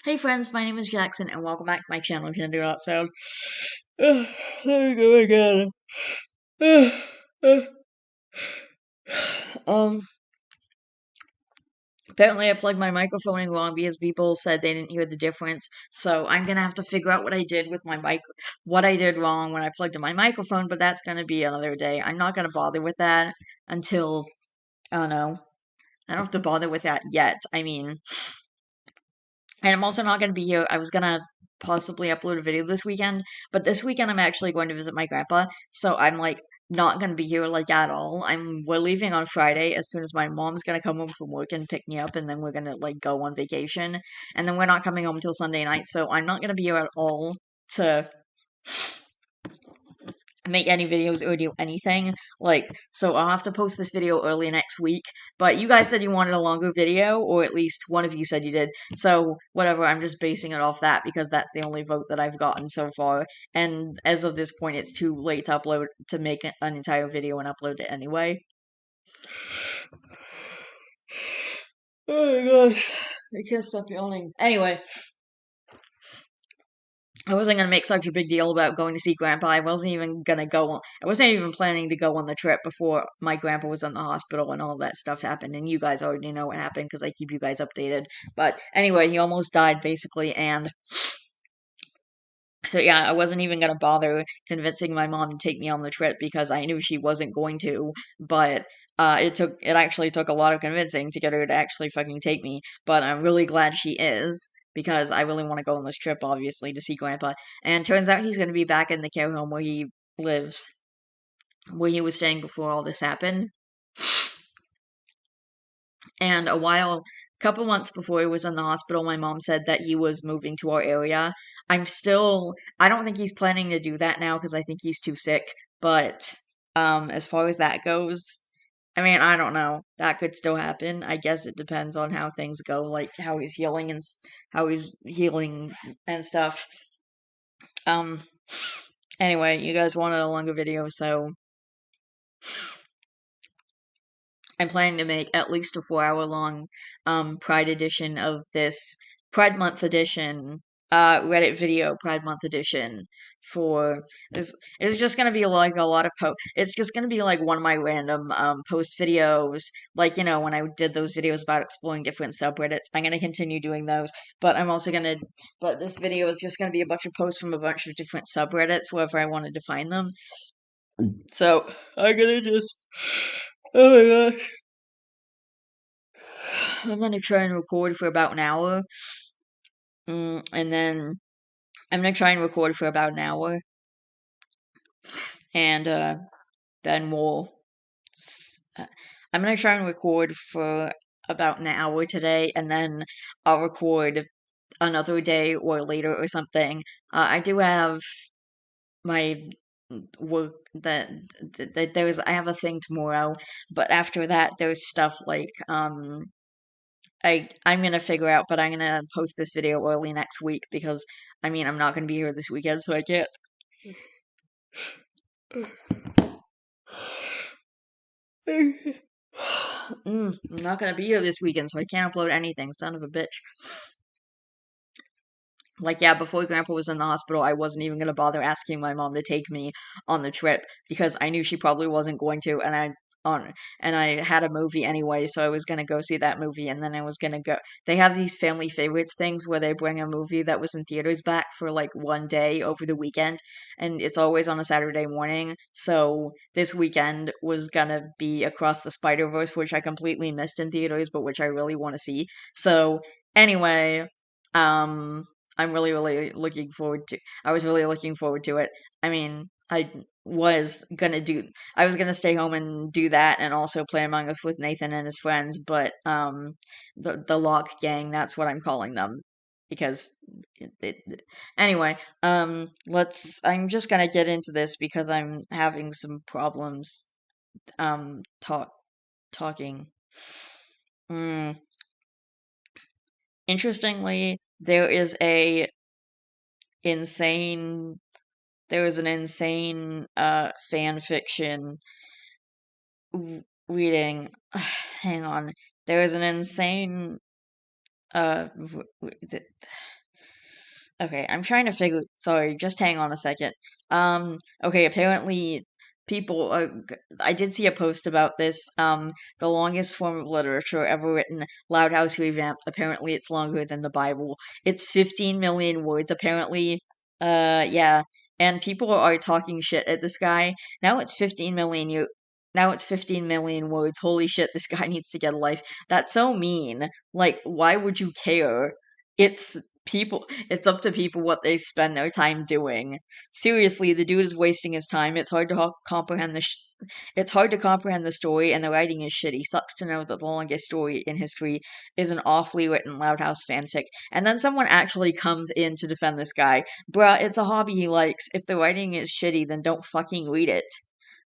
Hey friends, my name is Jackson and welcome back to my channel. Can I do that sound? Let me go again. um, Apparently I plugged my microphone in wrong because people said they didn't hear the difference. So I'm gonna have to figure out what I did with my what I did wrong when I plugged in my microphone, but that's gonna be another day. I'm not gonna bother with that until, I don't know. I don't have to bother with that yet. And I'm also not going to be here. I was going to possibly upload a video this weekend, but this weekend I'm actually going to visit my grandpa, so I'm like not going to be here like at all. We're leaving on Friday as soon as my mom's going to come home from work and pick me up, and then we're going to like go on vacation. And then we're not coming home till Sunday night, so I'm not going to be here at all to make any videos or do anything. So I'll have to post this video early next week. But you guys said you wanted a longer video, or at least one of you said you did. So whatever, I'm just basing it off that because that's the only vote that I've gotten so far. And as of this point, it's too late to make an entire video and upload it anyway. Oh my gosh, I can't stop yawning. Anyway, I wasn't gonna make such a big deal about going to see Grandpa. I wasn't even gonna go on. I wasn't even planning to go on the trip before my grandpa was in the hospital and all that stuff happened. And you guys already know what happened because I keep you guys updated. But anyway, he almost died basically, and so yeah, I wasn't even gonna bother convincing my mom to take me on the trip because I knew she wasn't going to. But it actually took a lot of convincing to get her to actually fucking take me. But I'm really glad she is because I really want to go on this trip, obviously, to see Grandpa. And turns out he's gonna be back in the care home where he lives, where he was staying before all this happened. And couple months before he was in the hospital, my mom said that he was moving to our area. I don't think he's planning to do that now because I think he's too sick. But as far as that goes, I mean, I don't know. That could still happen. I guess it depends on how things go, like how he's healing and stuff. Um, anyway, you guys wanted a longer video, so I'm planning to make at least a 4 hour long Pride edition of this Pride Month edition, Reddit video Pride Month edition for this. It's just gonna be like a lot of it's just gonna be like one of my random post videos, like when I did those videos about exploring different subreddits. I'm gonna continue doing those, but but this video is just gonna be a bunch of posts from a bunch of different subreddits wherever I wanted to find them. So I'm gonna just, oh my gosh. I'm gonna try and record for about an hour, and then I'm gonna try and record for about an hour, and then I'm gonna try and record for about an hour today, and then I'll record another day or later or something. I do have my work that there's I have a thing tomorrow, but after that there's stuff like I'm gonna figure out, but I'm gonna post this video early next week because I mean I'm not gonna be here this weekend, so I can't. I'm not gonna be here this weekend, so I can't upload anything. Son of a bitch. Like, yeah, before Grandpa was in the hospital, I wasn't even gonna bother asking my mom to take me on the trip because I knew she probably wasn't going to, and I had a movie anyway, so I was gonna go see that movie, and then I was gonna go. They have these family favorites things where they bring a movie that was in theaters back for like one day over the weekend, and it's always on a Saturday morning. So this weekend was gonna be Across the Spider-Verse, which I completely missed in theaters, but which I really want to see. So anyway, um. I'm really, really looking forward to. I was really looking forward to it. I mean, I was gonna stay home and do that, and also play Among Us with Nathan and his friends. But the Lock Gang, that's what I'm calling them, because anyway, let's. I'm just gonna get into this because I'm having some problems. Talking. Mm. Interestingly, insane there was an insane fan fiction reading. Hang on. There was an insane Is it? Okay, I'm trying to figure. Sorry, just hang on a second. Okay, apparently people. I did see a post about this. The longest form of literature ever written, Loud House Revamped. Apparently, it's longer than the Bible. It's 15 million words. Apparently, yeah. And people are talking shit at this guy. Now it's 15 million. Now it's 15 million words. Holy shit, this guy needs to get a life. That's so mean. Like, why would you care? It's people it's up to people what they spend their time doing. Seriously, the dude is wasting his time. It's hard to comprehend it's hard to comprehend the story, and the writing is shitty. Sucks to know that the longest story in history is an awfully written Loud House fanfic. And then someone actually comes in to defend this guy. Bruh, it's a hobby he likes. If the writing is shitty, then don't fucking read it.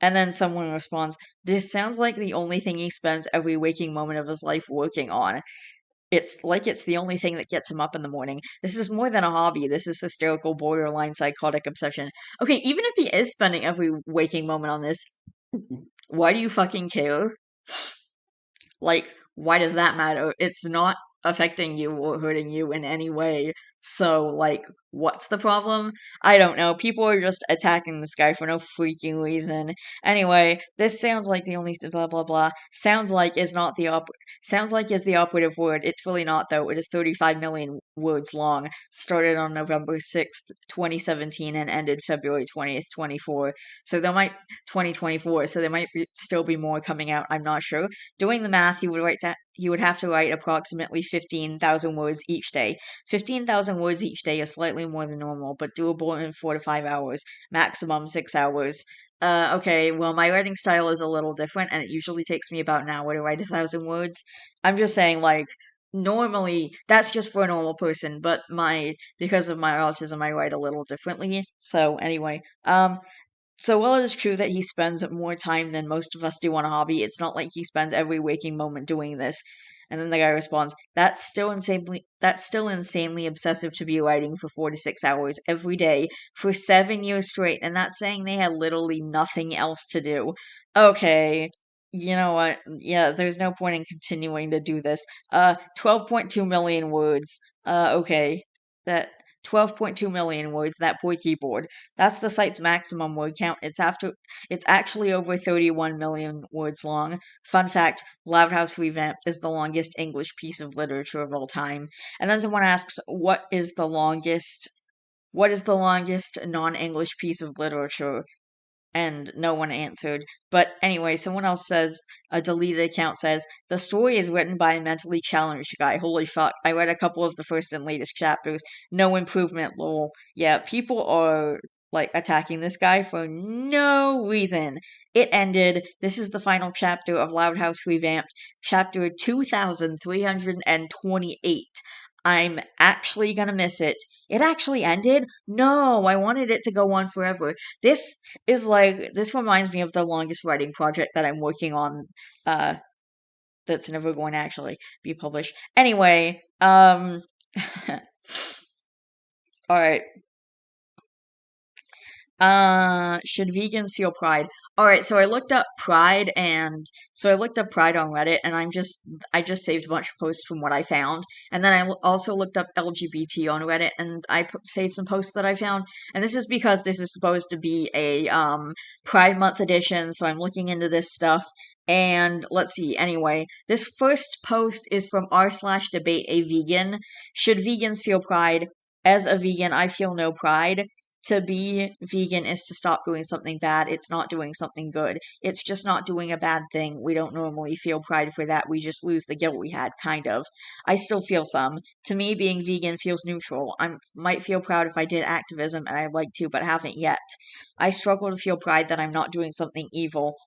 And then someone responds, "This sounds like the only thing he spends every waking moment of his life working on. It's like it's the only thing that gets him up in the morning. This is more than a hobby. This is hysterical, borderline psychotic obsession." Okay, even if he is spending every waking moment on this, why do you fucking care? Like, why does that matter? It's not affecting you or hurting you in any way. So, like, what's the problem? I don't know. People are just attacking this guy for no freaking reason. Anyway, this sounds like the only blah blah blah. Sounds like is not the sounds like is the operative word. It's really not though. It is 35 million words long. Started on November 6th, 2017 and ended February 20th, 24. So there might 2024, so there might still be more coming out. I'm not sure. Doing the math, you would have to write approximately 15,000 words each day. 15,000 words each day is slightly more than normal, but doable in 4 to 5 hours, maximum 6 hours. Okay, well, my writing style is a little different, and it usually takes me about an hour to write 1,000 words. I'm just saying, like, normally that's just for a normal person, but because of my autism, I write a little differently. So anyway, so while it is true that he spends more time than most of us do on a hobby, it's not like he spends every waking moment doing this. And then the guy responds, that's still insanely obsessive to be writing for 4 to 6 hours every day for 7 years straight, and that's saying they had literally nothing else to do. Okay, you know what? Yeah, there's no point in continuing to do this. 12.2 million words. Okay. That 12.2 million words, that boy keyboard. That's the site's maximum word count. It's actually over 31 million words long. Fun fact, Loud House Revamped is the longest English piece of literature of all time. And then someone asks, what is the longest non-English piece of literature? And no one answered. But anyway, someone else says, a deleted account says, the story is written by a mentally challenged guy. Holy fuck. I read a couple of the first and latest chapters. No improvement, lol. Yeah, people are like attacking this guy for no reason. It ended. This is the final chapter of Loud House Revamped, chapter 2328. I'm actually gonna miss it. It actually ended? No, I wanted it to go on forever. This reminds me of the longest writing project that I'm working on, uh, that's never going to actually be published. Anyway, alright. Should vegans feel pride? All right, so I looked up pride on Reddit, and I just saved a bunch of posts from what I found, and then also looked up LGBT on Reddit, and saved some posts that I found, and this is because this is supposed to be a Pride Month edition, so I'm looking into this stuff, and let's see. Anyway, this first post is from r/debate a vegan. Should vegans feel pride? As a vegan, I feel no pride. To be vegan is to stop doing something bad. It's not doing something good. It's just not doing a bad thing. We don't normally feel pride for that. We just lose the guilt we had, kind of. I still feel some. To me, being vegan feels neutral. I might feel proud if I did activism, and I'd like to, but haven't yet. I struggle to feel pride that I'm not doing something evil.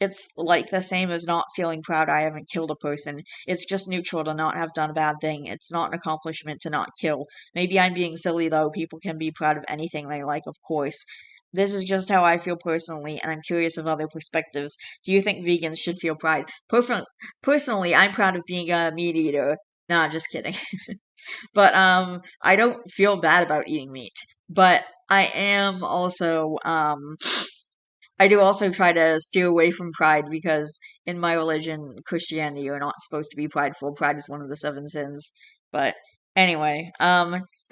It's like the same as not feeling proud I haven't killed a person. It's just neutral to not have done a bad thing. It's not an accomplishment to not kill. Maybe I'm being silly though. People can be proud of anything they like, of course. This is just how I feel personally, and I'm curious of other perspectives. Do you think vegans should feel pride? Personally, I'm proud of being a meat eater. Nah, just kidding. But I don't feel bad about eating meat. But I am also I do also try to steer away from pride because in my religion, Christianity, you're not supposed to be prideful. Pride is one of the seven sins. But anyway,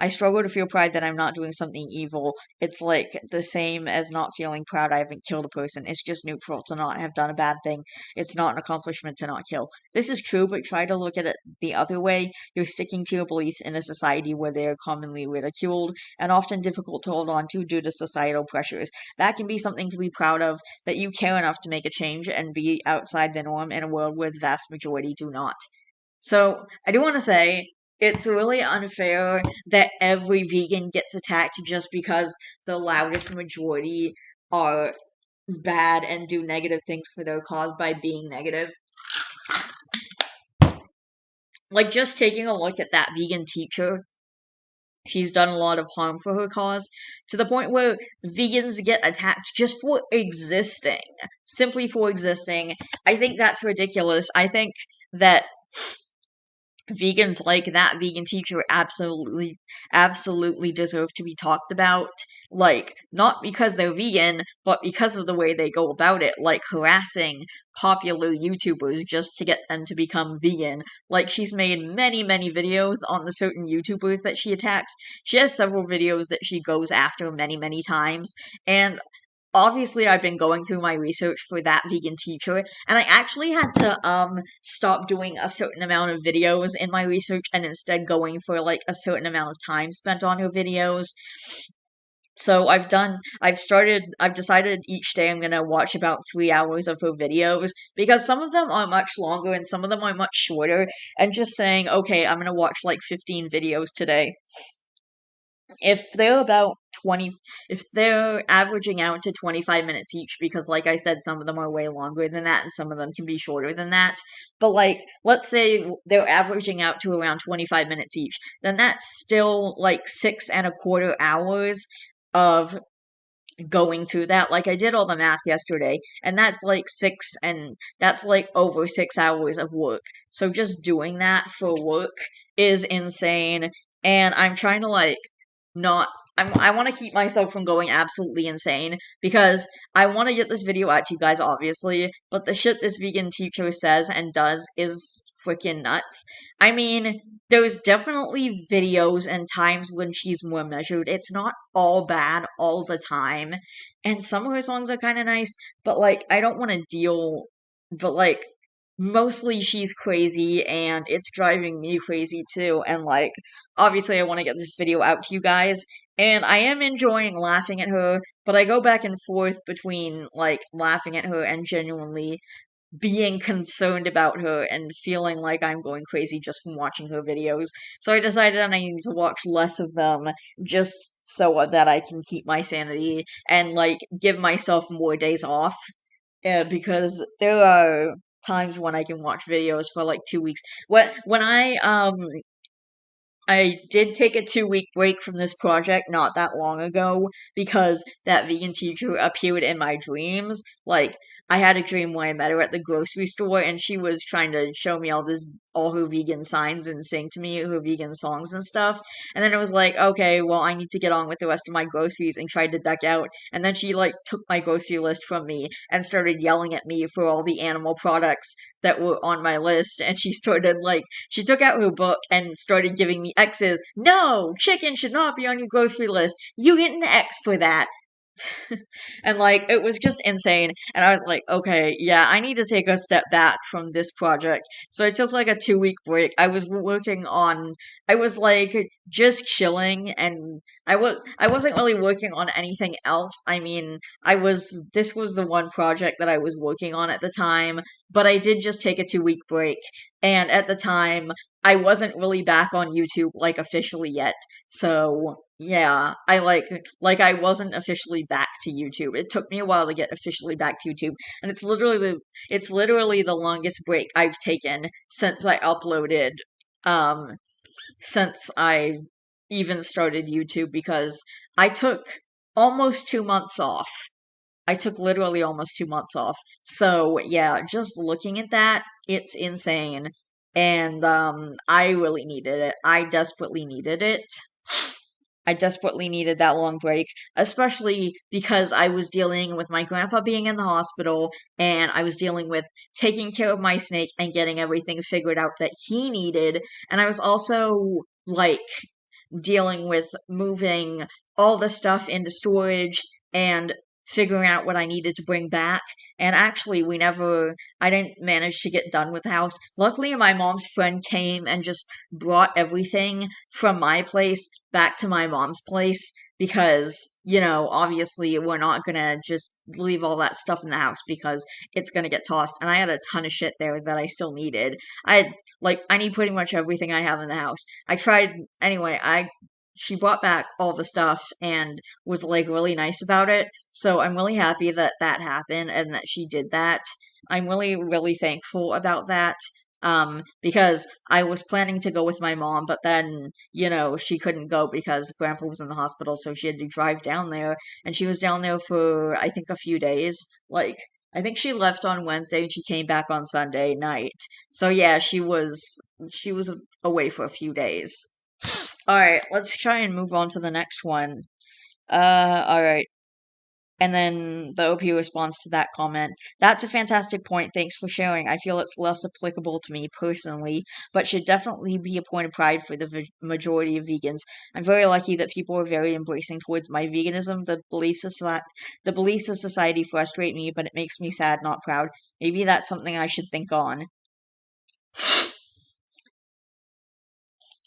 I struggle to feel pride that I'm not doing something evil. It's like the same as not feeling proud I haven't killed a person. It's just neutral to not have done a bad thing. It's not an accomplishment to not kill. This is true, but try to look at it the other way. You're sticking to your beliefs in a society where they are commonly ridiculed and often difficult to hold on to due to societal pressures. That can be something to be proud of, that you care enough to make a change and be outside the norm in a world where the vast majority do not. So, I do want to say, it's really unfair that every vegan gets attacked just because the loudest majority are bad and do negative things for their cause by being negative. Like, just taking a look at that vegan teacher, she's done a lot of harm for her cause, to the point where vegans get attacked just for existing. Simply for existing. I think that's ridiculous. I think that vegans like that vegan teacher absolutely deserve to be talked about, like not because they're vegan but because of the way they go about it, like harassing popular YouTubers just to get them to become vegan. Like, she's made many videos on the certain YouTubers that she attacks. She has several videos that she goes after many times, and obviously I've been going through my research for that vegan teacher, and I actually had to stop doing a certain amount of videos in my research and instead going for like a certain amount of time spent on her videos. So I've decided each day I'm gonna watch about 3 hours of her videos, because some of them are much longer and some of them are much shorter, and just saying, okay, I'm gonna watch like 15 videos today. If they're about 20, if they're averaging out to 25 minutes each, because like I said, some of them are way longer than that and some of them can be shorter than that, but like, let's say they're averaging out to around 25 minutes each, then that's still like 6.25 hours of going through that. Like, I did all the math yesterday, and that's like over 6 hours of work. So just doing that for work is insane, and I'm trying to like not. I want to keep myself from going absolutely insane because I want to get this video out to you guys, obviously, but the shit this vegan teacher says and does is freaking nuts. I mean, there's definitely videos and times when she's more measured. It's not all bad all the time. And some of her songs are kind of nice, but like, I don't want to deal, but like, mostly she's crazy and it's driving me crazy too. And like, obviously, I want to get this video out to you guys. And I am enjoying laughing at her, but I go back and forth between like laughing at her and genuinely being concerned about her and feeling like I'm going crazy just from watching her videos. So I decided I need to watch less of them just so that I can keep my sanity and like give myself more days off. Because there are times when I can watch videos for like 2 weeks. When I did take a 2 week break from this project not that long ago because that vegan teacher appeared in my dreams. Like, I had a dream where I met her at the grocery store and she was trying to show me all her vegan signs and sing to me her vegan songs and stuff. And then it was like, okay, well, I need to get on with the rest of my groceries and tried to duck out. And then she like took my grocery list from me and started yelling at me for all the animal products that were on my list. And she took out her book and started giving me X's. No, chicken should not be on your grocery list. You get an X for that. And like, it was just insane. And I was like, okay, yeah, I need to take a step back from this project. So I took like a 2 week break. I was like just chilling, and I wasn't really working on anything else. I mean, this was the one project that I was working on at the time, but I did just take a 2 week break. And at the time, I wasn't really back on YouTube like officially yet. So yeah, I wasn't officially back to YouTube. It took me a while to get officially back to YouTube, and it's literally the longest break I've taken um since I even started YouTube, because I took almost 2 months off. I took literally almost 2 months off. So yeah, just looking at that, it's insane. And I really needed it. I desperately needed it. I desperately needed that long break, especially because I was dealing with my grandpa being in the hospital and I was dealing with taking care of my snake and getting everything figured out that he needed. And I was also like dealing with moving all the stuff into storage and figuring out what I needed to bring back. And actually, I didn't manage to get done with the house. Luckily, my mom's friend came and just brought everything from my place back to my mom's place because, obviously we're not gonna just leave all that stuff in the house because it's gonna get tossed. And I had a ton of shit there that I still needed. I need pretty much everything I have in the house. I tried anyway. I She brought back all the stuff and was like really nice about it. So I'm really happy that that happened and that she did that. I'm really really thankful about that. Because I was planning to go with my mom, but then, she couldn't go because grandpa was in the hospital, so she had to drive down there and she was down there for I think a few days. I think she left on Wednesday and she came back on Sunday night. So yeah, she was away for a few days. All right, let's try and move on to the next one. All right. And then the OP responds to that comment. That's a fantastic point. Thanks for sharing. I feel it's less applicable to me personally, but should definitely be a point of pride for the majority of vegans. I'm very lucky that people are very embracing towards my veganism. The beliefs of society frustrate me, but it makes me sad, not proud. Maybe that's something I should think on.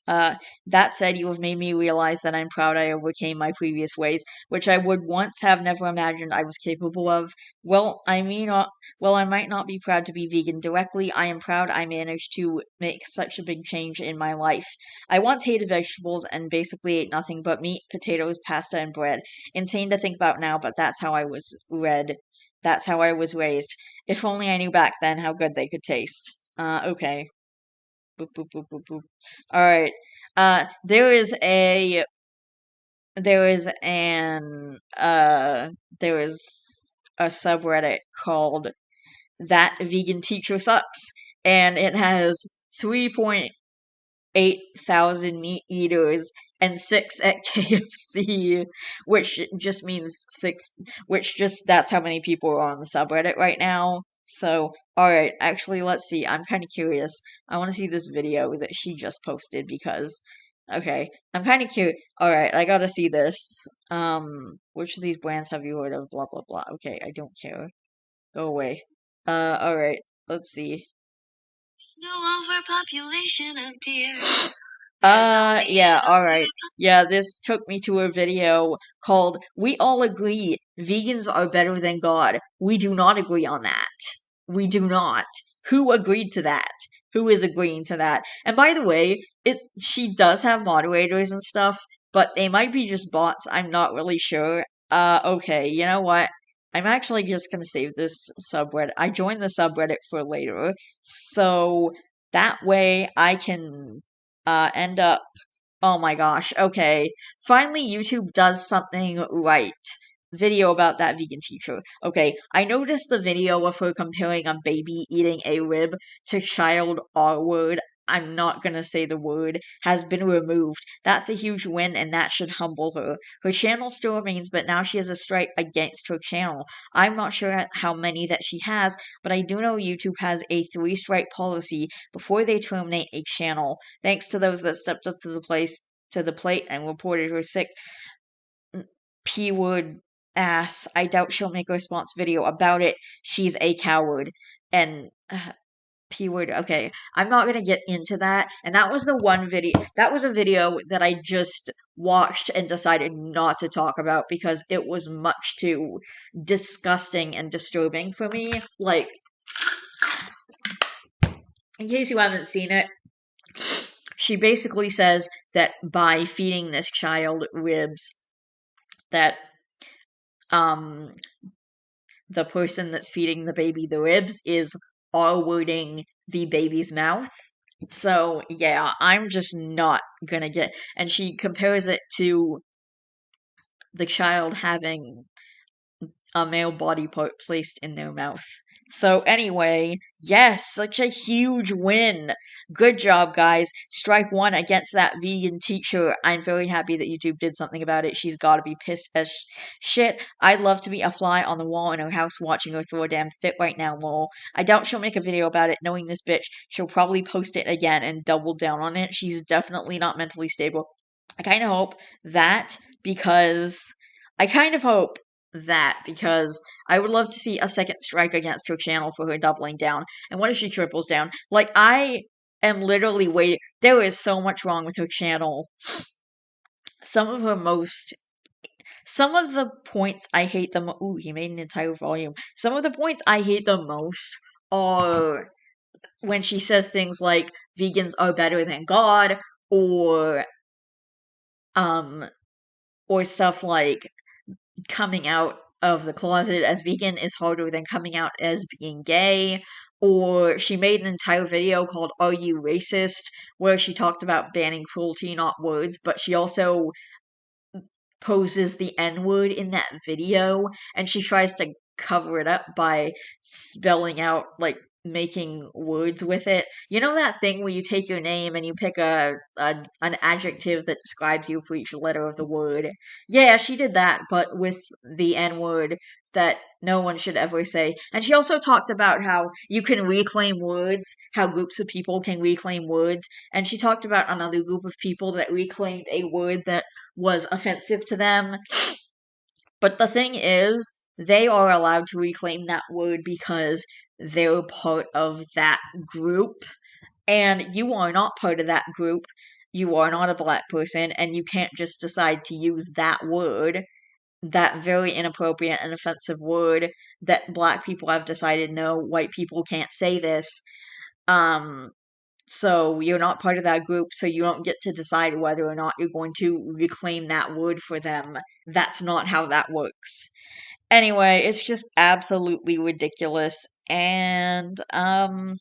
Uh, that said, you have made me realize that I'm proud I overcame my previous ways, which I would once have never imagined I was capable of. Well, I might not be proud to be vegan directly. I am proud I managed to make such a big change in my life. I once hated vegetables and basically ate nothing but meat, potatoes, pasta, and bread. Insane to think about now, but that's how I was read. That's how I was raised. If only I knew back then how good they could taste. Okay. Boop, boop, boop, boop, boop. All right. Uh, there is a there is an there is a subreddit called That Vegan Teacher Sucks, and it has 3.8 thousand meat eaters and 6 at KFC, which just means 6, which just that's how many people are on the subreddit right now. So, alright, actually, let's see. I'm kind of curious. I want to see this video that she just posted because, okay, I'm kind of curious. Alright, I gotta see this. Which of these brands have you heard of? Blah, blah, blah. Okay, I don't care. Go away. Alright, let's see. No overpopulation of deer. Yeah, alright. Yeah, this took me to a video called We All Agree Vegans Are Better Than God. We do not agree on that. We do not. Who agreed to that? Who is agreeing to that? And by the way, she does have moderators and stuff, but they might be just bots. I'm not really sure. Okay, you know what? I'm actually just gonna save this subreddit. I joined the subreddit for later, so that way I can end up. Oh my gosh, okay. Finally, YouTube does something right. Video about that vegan teacher. Okay, I noticed the video of her comparing a baby eating a rib to child R word. I'm not gonna say the word, has been removed. That's a huge win and that should humble her. Her channel still remains, but now she has a strike against her channel. I'm not sure how many that she has, but I do know YouTube has a 3-strike policy before they terminate a channel. Thanks to those that stepped up to the plate and reported her sick P-word ass. I doubt she'll make a response video about it. She's a coward. And P-word, okay. I'm not gonna get into that. And that was that was a video that I just watched and decided not to talk about because it was much too disgusting and disturbing for me. Like, in case you haven't seen it, she basically says that by feeding this child ribs, that um the person that's feeding the baby the ribs is R-wording the baby's mouth. So yeah, I'm just not gonna get. And she compares it to the child having a male body part placed in their mouth. So anyway, yes, such a huge win. Good job, guys. Strike one against that vegan teacher. I'm very happy that YouTube did something about it. She's got to be pissed as shit. I'd love to be a fly on the wall in her house watching her throw a damn fit right now, lol. I doubt she'll make a video about it. Knowing this bitch, she'll probably post it again and double down on it. She's definitely not mentally stable. I kind of hope that because I kind of hope that because I would love to see a second strike against her channel for her doubling down. And what if she triples down? Like, I am literally waiting. There is so much wrong with her channel. Some of her most. Some of the points I hate the Ooh, he made an entire volume. Some of the points I hate the most are when she says things like vegans are better than God, or um, or stuff like coming out of the closet as vegan is harder than coming out as being gay. Or she made an entire video called Are You Racist? Where she talked about banning cruelty, not words, but she also poses the N word in that video, and she tries to cover it up by spelling out, like, making words with it. You know that thing where you take your name and you pick an adjective that describes you for each letter of the word? Yeah, she did that, but with the N word that no one should ever say. And she also talked about how you can reclaim words, how groups of people can reclaim words, and she talked about another group of people that reclaimed a word that was offensive to them. But the thing is, they are allowed to reclaim that word because they're part of that group. And you are not part of that group. You are not a black person, and you can't just decide to use that word, that very inappropriate and offensive word that black people have decided no, white people can't say this. Um, so you're not part of that group, so you don't get to decide whether or not you're going to reclaim that word for them. That's not how that works. Anyway, it's just absolutely ridiculous. And I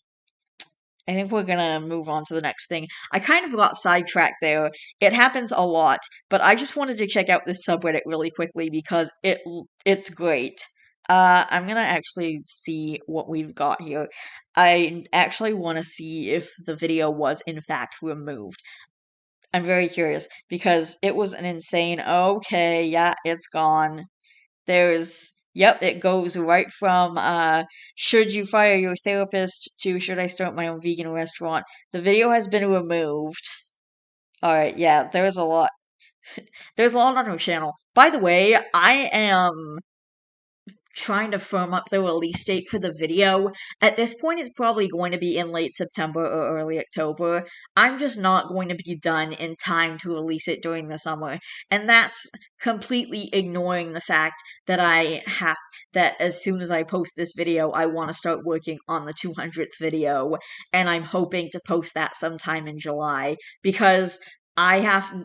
think we're gonna move on to the next thing. I kind of got sidetracked there. It happens a lot, but I just wanted to check out this subreddit really quickly because it's great. I'm gonna actually see what we've got here. I actually want to see if the video was in fact removed. I'm very curious because it was an insane. Okay, yeah, it's gone. Yep, it goes right from should you fire your therapist to should I start my own vegan restaurant. The video has been removed. All right, yeah, there's a lot. There's a lot on her channel. By the way, I am trying to firm up the release date for the video. At this point, it's probably going to be in late September or early October. I'm just not going to be done in time to release it during the summer. And that's completely ignoring the fact that that as soon as I post this video, I want to start working on the 200th video. And I'm hoping to post that sometime in July because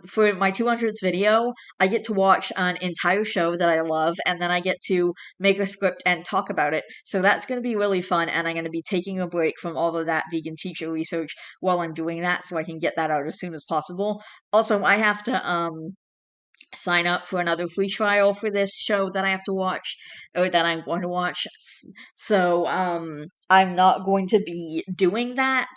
for my 200th video, I get to watch an entire show that I love, and then I get to make a script and talk about it. So that's going to be really fun, and I'm going to be taking a break from all of that vegan teacher research while I'm doing that so I can get that out as soon as possible. Also, I have to sign up for another free trial for this show that I have to watch or that I'm going to watch. So I'm not going to be doing that.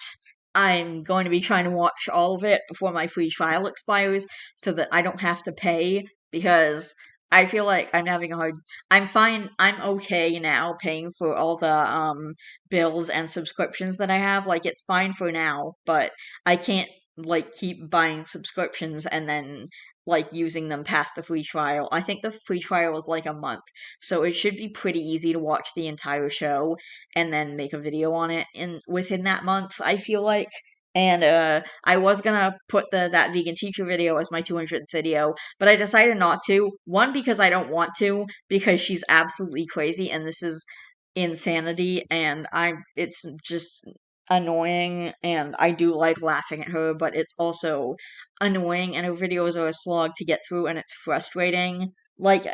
I'm going to be trying to watch all of it before my free trial expires so that I don't have to pay because I feel like I'm having a hard I'm fine. I'm okay now paying for all the bills and subscriptions that I have. Like it's fine for now, but I can't like keep buying subscriptions and then like using them past the free trial. I think the free trial is like a month, so it should be pretty easy to watch the entire show and then make a video on it in within that month, I feel like. And I was gonna put the that vegan teacher video as my 200th video, but I decided not to. One, because I don't want to, because she's absolutely crazy and this is insanity, and it's just annoying, and I do like laughing at her, but it's also annoying, and her videos are a slog to get through, and it's frustrating. Like,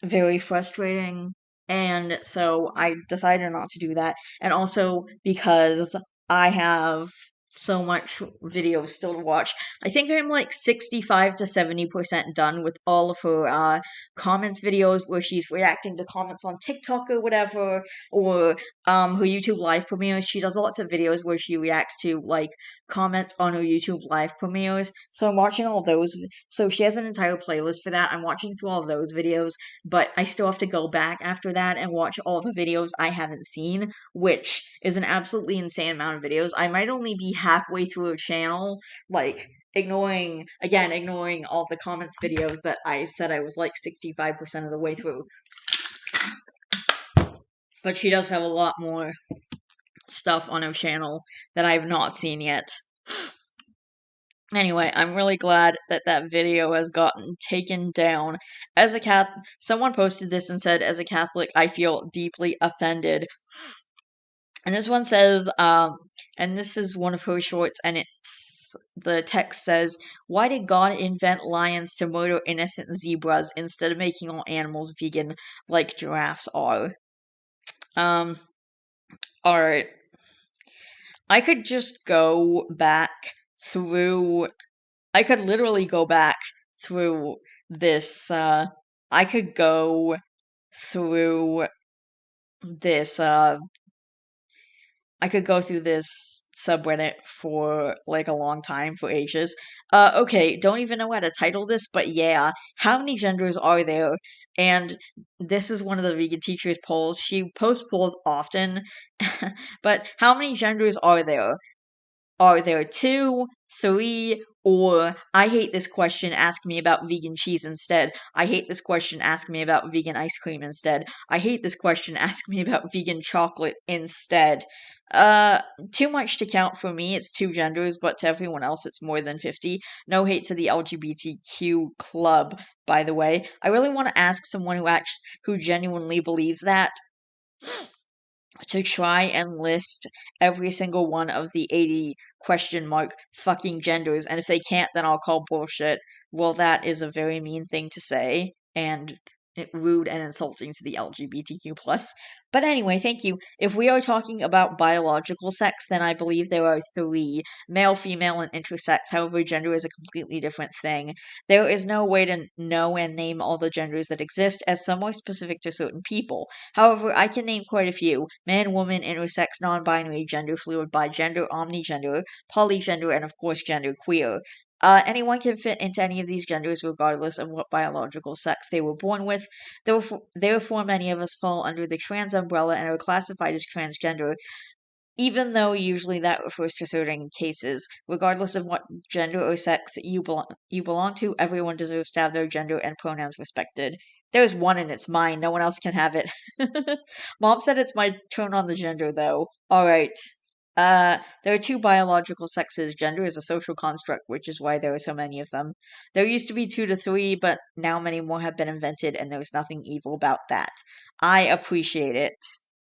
very frustrating. And so I decided not to do that. And also because I have so much videos still to watch. I think I'm like 65 to 70% done with all of her comments videos where she's reacting to comments on TikTok or whatever, or her YouTube live premieres. She does lots of videos where she reacts to like comments on her YouTube live premieres. So I'm watching all those. So she has an entire playlist for that. I'm watching through all of those videos, but I still have to go back after that and watch all the videos I haven't seen, which is an absolutely insane amount of videos. I might only be halfway through a channel, like ignoring all the comments videos that I said I was like 65% of the way through. But she does have a lot more stuff on her channel that I have not seen yet. Anyway, I'm really glad that that video has gotten taken down. As a someone posted this and said, as a Catholic, I feel deeply offended. And this one says, and this is one of her shorts, and the text says, "Why did God invent lions to murder innocent zebras instead of making all animals vegan like giraffes are?" Um, alright. I could just go back through, I could literally go back through this, I could go through this, I could go through this subreddit for like a long time, for ages. Okay, don't even know how to title this, but yeah, how many genders are there? And this is one of the vegan teachers polls. She posts polls often, but how many genders are there? Are there two, three, or I hate this question, ask me about vegan cheese instead. I hate this question, ask me about vegan ice cream instead. I hate this question, ask me about vegan chocolate instead. Uh, Too much to count for me, it's two genders, but to everyone else it's more than 50. No hate to the LGBTQ club, by the way. I really want to ask someone who genuinely believes that to try and list every single one of the 80 question mark fucking genders, and if they can't, then I'll call bullshit. Well, that is a very mean thing to say, and rude and insulting to the LGBTQ plus. But anyway, thank you. If we are talking about biological sex, then I believe there are three: male, female, and intersex. However, gender is a completely different thing. There is no way to know and name all the genders that exist, as some are specific to certain people. However, I can name quite a few: man, woman, intersex, non binary, gender fluid, bigender, omnigender, polygender, and of course, gender queer. Anyone can fit into any of these genders regardless of what biological sex they were born with. Therefore, many of us fall under the trans umbrella and are classified as transgender, even though usually that refers to certain cases. Regardless of what gender or sex you belong to, everyone deserves to have their gender and pronouns respected. There's one and it's mine. No one else can have it. Mom said it's my turn on the gender, though. All right. There are two biological sexes. Gender is a social construct, which is why there are so many of them. There used to be two to three, but now many more have been invented, and there's nothing evil about that. I appreciate it.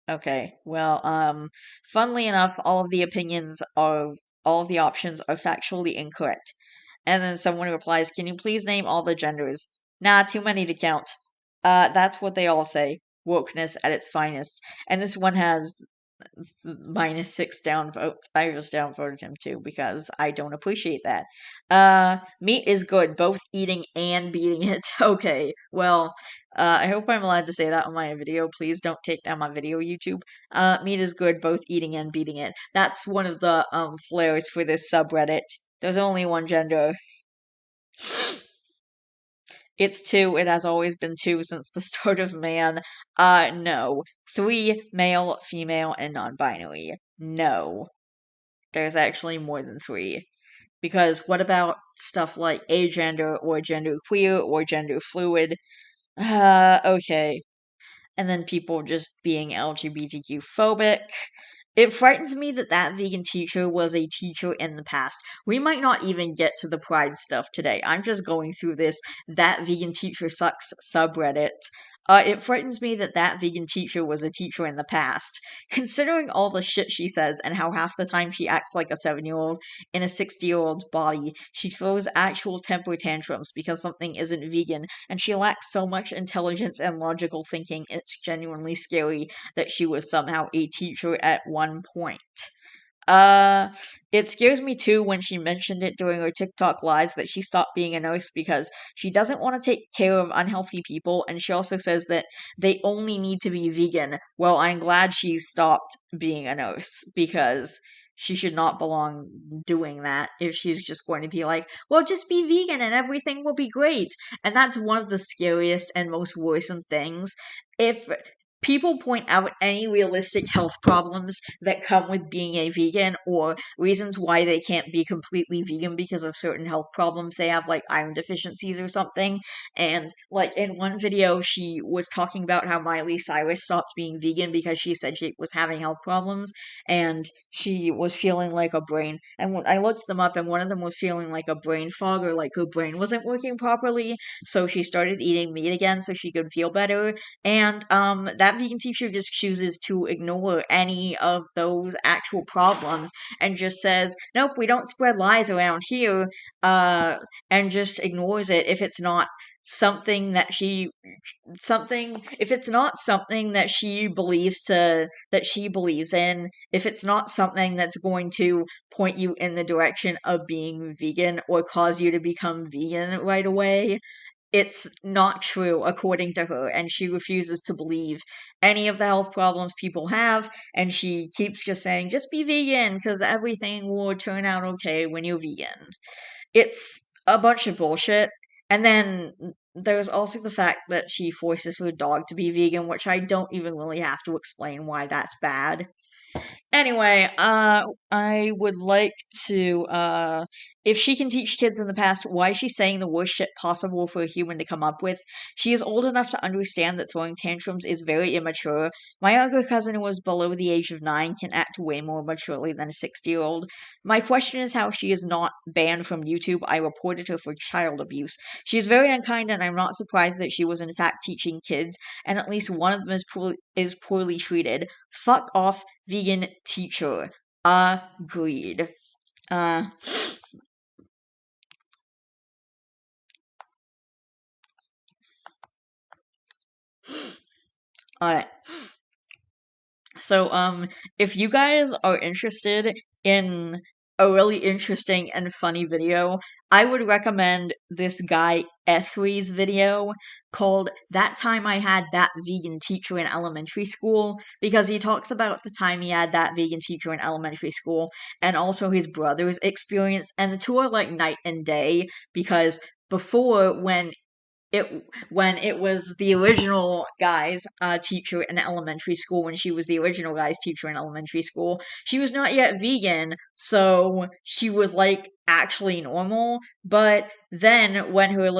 Okay, well, funnily enough, all of the options are factually incorrect. And then someone replies, "Can you please name all the genders?" Nah, too many to count. That's what they all say. Wokeness at its finest. And this one has -6 downvotes. I just downvoted him too because I don't appreciate that. Meat is good, both eating and beating it. Okay, well, I hope I'm allowed to say that on my video. Please don't take down my video, YouTube. Meat is good, both eating and beating it. That's one of the flares for this subreddit. There's only one gender. It's two. It has always been two since the start of man. No. Three: male, female, and non-binary. No. There's actually more than three. Because what about stuff like agender or gender queer or gender fluid? Okay. And then people just being LGBTQ phobic. It frightens me that that vegan teacher was a teacher in the past. We might not even get to the pride stuff today. I'm just going through this "that vegan teacher sucks" subreddit. It frightens me that that vegan teacher was a teacher in the past. Considering all the shit she says and how half the time she acts like a 7-year-old in a 60-year-old's body, she throws actual temper tantrums because something isn't vegan, and she lacks so much intelligence and logical thinking, it's genuinely scary that she was somehow a teacher at one point. Uh, it scares me too when she mentioned it during her TikTok lives that she stopped being a nurse because she doesn't want to take care of unhealthy people, and she also says that they only need to be vegan. Well, I'm glad she stopped being a nurse because she should not belong doing that if she's just going to be like, well, just be vegan and everything will be great. And that's one of the scariest and most worrisome things. If people point out any realistic health problems that come with being a vegan or reasons why they can't be completely vegan because of certain health problems they have, like iron deficiencies or something. And, like, in one video, she was talking about how Miley Cyrus stopped being vegan because she said she was having health problems and she was feeling like a brain. And when I looked them up, and one of them was feeling like a brain fog or like her brain wasn't working properly. So she started eating meat again so she could feel better, and that vegan teacher just chooses to ignore any of those actual problems and just says, "Nope, we don't spread lies around here," uh, and just ignores it if it's not something that she something if it's not something that she believes in, if it's not something that's going to point you in the direction of being vegan or cause you to become vegan right away, it's not true according to her, and she refuses to believe any of the health problems people have, and she keeps just saying, just be vegan, because everything will turn out okay when you're vegan. It's a bunch of bullshit. And then there's also the fact that she forces her dog to be vegan, which I don't even really have to explain why that's bad. Anyway, I would like to, if she can teach kids in the past, why is she saying the worst shit possible for a human to come up with? She is old enough to understand that throwing tantrums is very immature. My younger cousin, who was below the age of 9, can act way more maturely than a 60-year-old. My question is how she is not banned from YouTube. I reported her for child abuse. She is very unkind, and I'm not surprised that she was in fact teaching kids, and at least one of them is poorly treated. Fuck off, vegan teacher. Agreed. Uh, alright. So, if you guys are interested in a really interesting and funny video, I would recommend this guy Ethry's video called That Time I Had That Vegan Teacher in Elementary School, because he talks about the time he had that vegan teacher in elementary school and also his brother's experience, and the two are like night and day because before it when it was the original guy's teacher in elementary school, when she was the original guy's teacher in elementary school, she was not yet vegan, so she was like actually normal. But then when his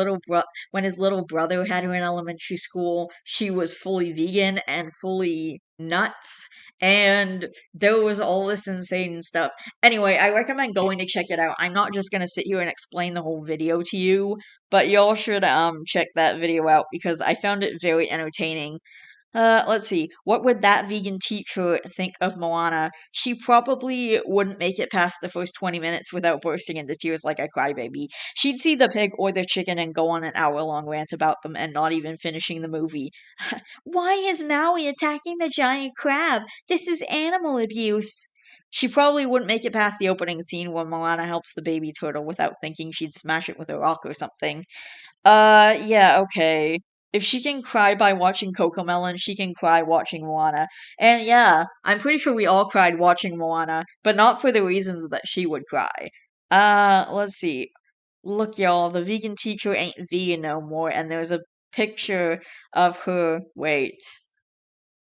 little brother had her in elementary school, she was fully vegan and fully nuts, and there was all this insane stuff. Anyway, I recommend going to check it out. I'm not just gonna sit here and explain the whole video to you, but y'all should check that video out because I found it very entertaining. Let's see. What would that vegan teacher think of Moana? She probably wouldn't make it past the first 20 minutes without bursting into tears like a crybaby. She'd see the pig or the chicken and go on an hour-long rant about them and not even finishing the movie. Why is Maui attacking the giant crab? This is animal abuse. She probably wouldn't make it past the opening scene where Moana helps the baby turtle without thinking she'd smash it with a rock or something. Yeah, okay. If she can cry by watching Cocomelon, she can cry watching Moana. And yeah, I'm pretty sure we all cried watching Moana, but not for the reasons that she would cry. Let's see. Look, y'all, the vegan teacher ain't vegan no more, and there's a picture of her. Wait,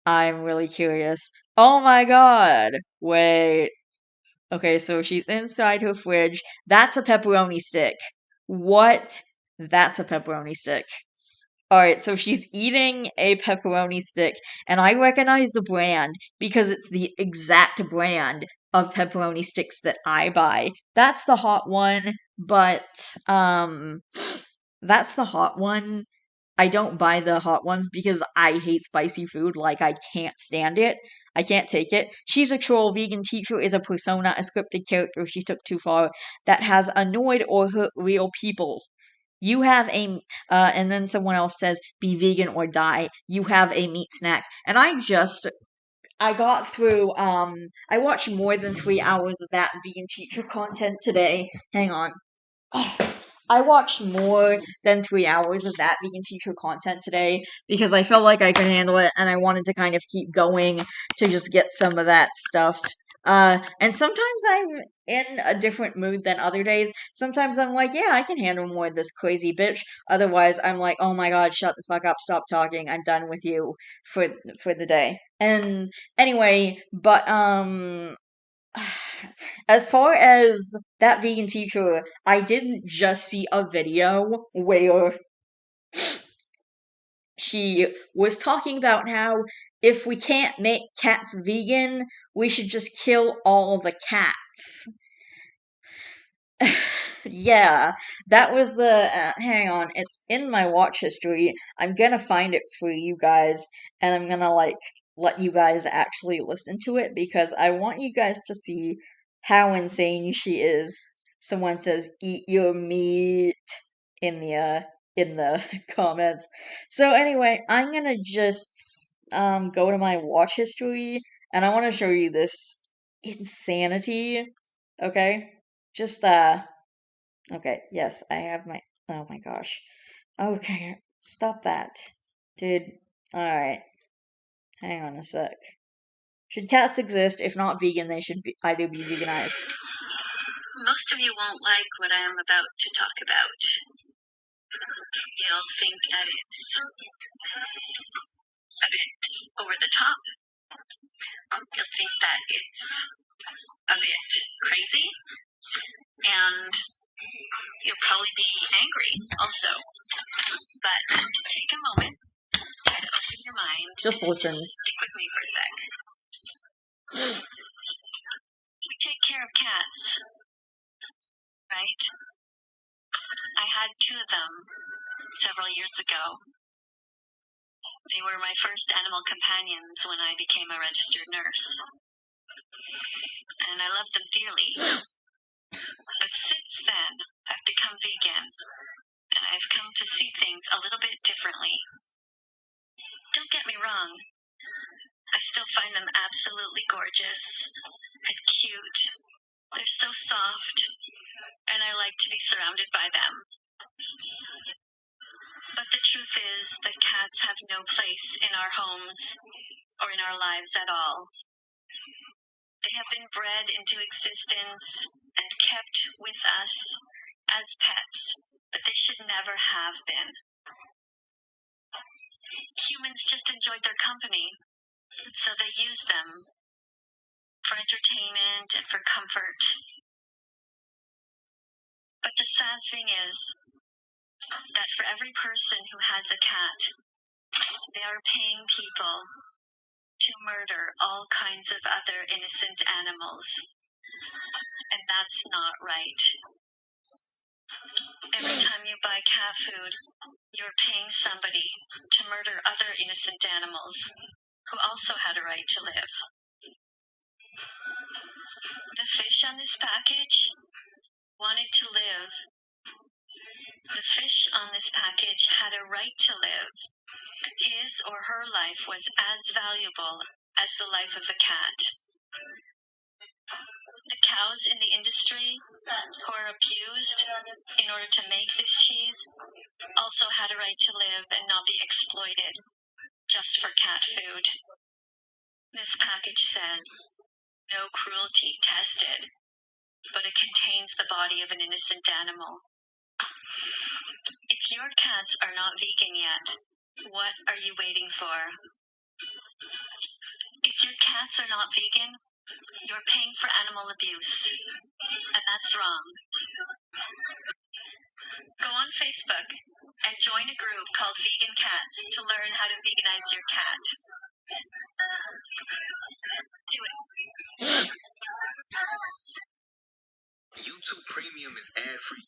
I'm really curious. Oh my god! Wait. Okay, so she's inside her fridge. That's a pepperoni stick. What? That's a pepperoni stick. Alright, so she's eating a pepperoni stick, and I recognize the brand because it's the exact brand of pepperoni sticks that I buy. That's the hot one, but, that's the hot one. I don't buy the hot ones because I hate spicy food. Like, I can't stand it. I can't take it. She's a troll. Vegan teacher is a persona, a scripted character she took too far that has annoyed or hurt real people. You have and then someone else says, be vegan or die. You have a meat snack. And I got through, I watched more than 3 hours of that vegan teacher content today. Hang on. I watched more than 3 hours of that vegan teacher content today because I felt like I could handle it and I wanted to kind of keep going to just get some of that stuff. And sometimes I'm in a different mood than other days. Sometimes I'm like, yeah, I can handle more of this crazy bitch. Otherwise, I'm like, oh my god, shut the fuck up, stop talking. I'm done with you for for the day. And anyway, but as far as that vegan teacher, I didn't just see a video where she was talking about how if we can't make cats vegan, we should just kill all the cats. Yeah, that was the. Hang on, it's in my watch history. I'm gonna find it for you guys, and I'm gonna like let you guys actually listen to it because I want you guys to see how insane she is. Someone says, "Eat your meat" in the comments. So anyway, I'm gonna just go to my watch history, and I want to show you this insanity. Okay, just Okay, yes, I have my. Oh my gosh. Okay, stop that. Dude, alright. Hang on a sec. Should cats exist? If not vegan, they should be, either be veganized. Most of you won't like what I am about to talk about. You'll think that it's a bit over the top. You'll think that it's a bit crazy. And you'll probably be angry also. But take a moment, try to open your mind. Just listen. Stick with me for a sec. We take care of cats, right? I had 2 of them several years ago. They were my first animal companions when I became a registered nurse. And I loved them dearly. But since then, I've become vegan, and I've come to see things a little bit differently. Don't get me wrong, I still find them absolutely gorgeous and cute. They're so soft, and I like to be surrounded by them. But the truth is that cats have no place in our homes or in our lives at all. They have been bred into existence and kept with us as pets, but they should never have been. Humans just enjoyed their company, so they used them for entertainment and for comfort. But the sad thing is that for every person who has a cat, they are paying people to murder all kinds of other innocent animals. And that's not right. Every time you buy cat food, you're paying somebody to murder other innocent animals who also had a right to live. The fish on this package wanted to live. The fish on this package had a right to live. His or her life was as valuable as the life of a cat. The cows in the industry who are abused in order to make this cheese also had a right to live and not be exploited just for cat food. This package says, no cruelty tested, but it contains the body of an innocent animal. If your cats are not vegan yet, what are you waiting for? If your cats are not vegan, you're paying for animal abuse, and that's wrong. Go on Facebook and join a group called Vegan Cats to learn how to veganize your cat. Do it. YouTube Premium is ad-free.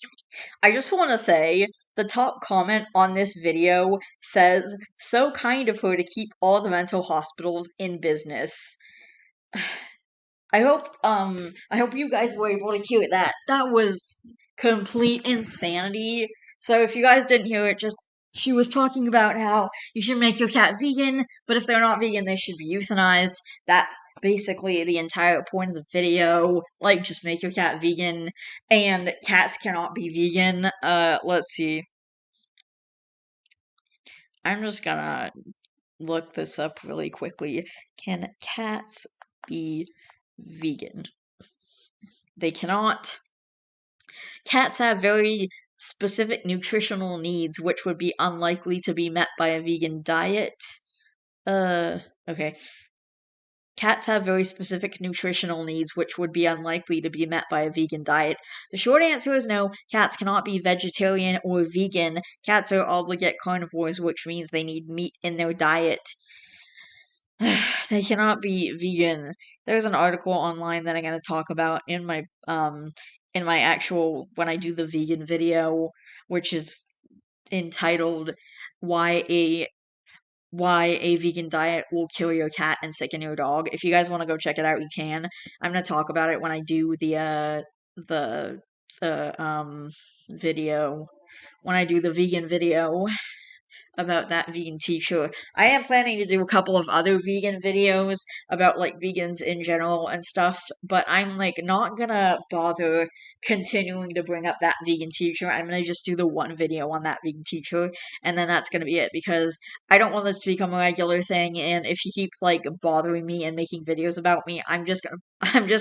I just want to say the top comment on this video says, "So kind of her to keep all the mental hospitals in business." I hope you guys were able to hear that. That was complete insanity. So if you guys didn't hear it, just she was talking about how you should make your cat vegan, but if they're not vegan, they should be euthanized. That's basically the entire point of the video. Like, just make your cat vegan, and cats cannot be vegan. Let's see. I'm just gonna look this up really quickly. Can cats be vegan? They cannot. Cats have very specific nutritional needs which would be unlikely to be met by a vegan diet. Okay. Cats have very specific nutritional needs which would be unlikely to be met by a vegan diet. The short answer is no, cats cannot be vegetarian or vegan. Cats are obligate carnivores, which means they need meat in their diet. They cannot be vegan. There's an article online that I'm going to talk about in my actual when I do the vegan video, which is entitled why a vegan diet will kill your cat and sicken your dog. If you guys want to go check it out, you can. I'm going to talk about it when I do the video when I do the vegan video about that vegan t-shirt. I am planning to do a couple of other vegan videos about like vegans in general and stuff, but I'm like not gonna bother continuing to bring up that vegan t-shirt. I'm gonna just do the one video on that vegan t-shirt, and then that's gonna be it because I don't want this to become a regular thing, and if she keeps like bothering me and making videos about me, I'm just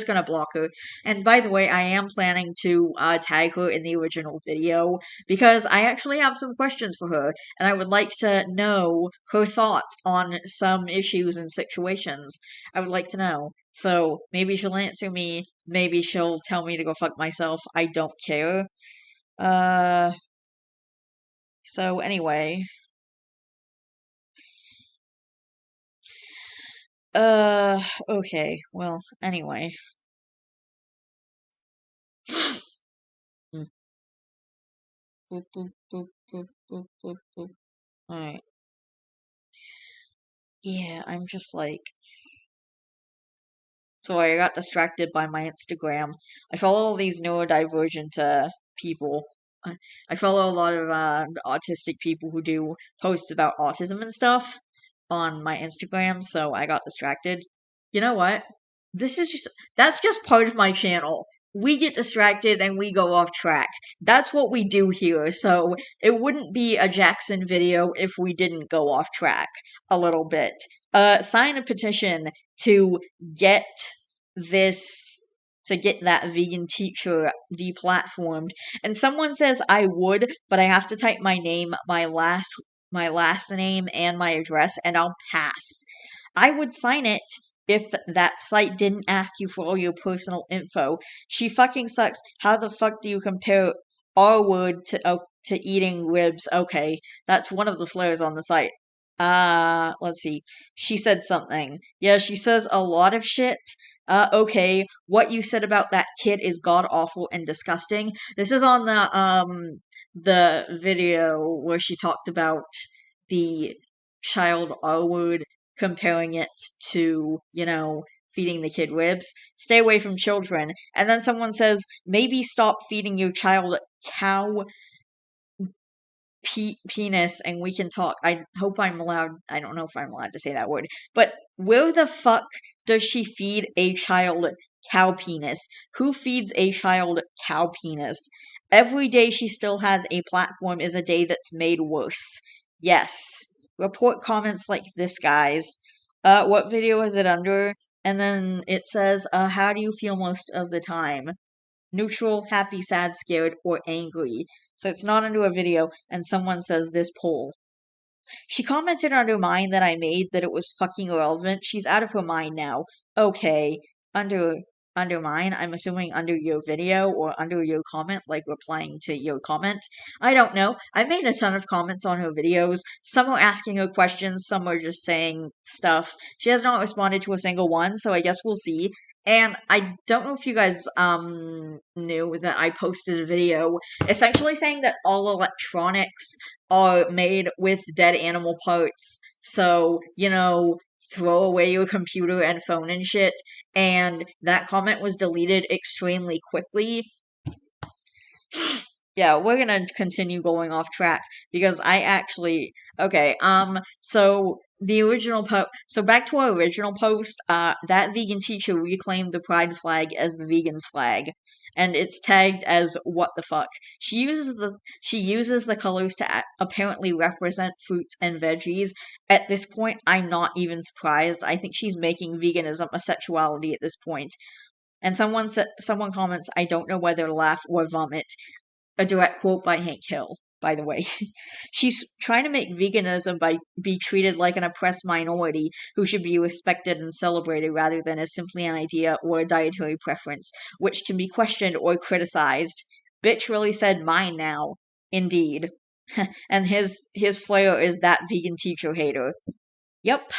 gonna block her. And by the way, I am planning to tag her in the original video because I actually have some questions for her and I would like to know her thoughts on some issues and situations. I would like to know. So maybe she'll answer me, maybe she'll tell me to go fuck myself. I don't care. Uh, so anyway. Okay. Well, anyway. Mm. Boop, boop, boop, boop, boop, boop, boop. Alright. Yeah, I'm just like, so I got distracted by my Instagram. I follow all these neurodivergent people. I follow a lot of autistic people who do posts about autism and stuff on my Instagram, so I got distracted. You know what? This is just that's just part of my channel. We get distracted and we go off track. That's what we do here. So it wouldn't be a Jackson video if we didn't go off track a little bit. Sign a petition to get this to get that vegan teacher deplatformed. And someone says I would, but I have to type my name, my last name and my address and I'll pass. I would sign it if that site didn't ask you for all your personal info. She fucking sucks. How the fuck do you compare R word to eating ribs? Okay, that's one of the flares on the site. Let's see. She said something. Yeah, she says a lot of shit. Okay, what you said about that kid is god awful and disgusting. This is on the video where she talked about the child R word, comparing it to, feeding the kid ribs. Stay away from children. And then someone says, maybe stop feeding your child cow penis and we can talk. I hope I'm allowed. I don't know if I'm allowed to say that word. But where the fuck does she feed a child cow penis? Who feeds a child cow penis? Every day she still has a platform is a day that's made worse. Yes. Report comments like this, guys. What video is it under? And then it says, how do you feel most of the time? Neutral, happy, sad, scared, or angry. So it's not under a video, and someone says this poll. She commented under mine that I made that it was fucking irrelevant. She's out of her mind now. Okay, under under mine, I'm assuming under your video or under your comment, like replying to your comment. I don't know. I made a ton of comments on her videos. Some are asking her questions, some are just saying stuff. She has not responded to a single one, so I guess we'll see. And I don't know if you guys knew that I posted a video essentially saying that all electronics are made with dead animal parts. So, throw away your computer and phone and shit. And that comment was deleted extremely quickly. Yeah, we're gonna continue going off track because I actually okay, so the original post so back to our original post, that vegan teacher reclaimed the pride flag as the vegan flag, and it's tagged as what the fuck. She uses the colors to apparently represent fruits and veggies. At this point, I'm not even surprised. I think she's making veganism a sexuality at this point. And someone comments, I don't know whether to laugh or vomit. A direct quote by Hank Hill, by the way. She's trying to make veganism be treated like an oppressed minority who should be respected and celebrated rather than as simply an idea or a dietary preference, which can be questioned or criticized. Bitch really said mine now. Indeed. And his flair is that vegan teacher hater. Yep,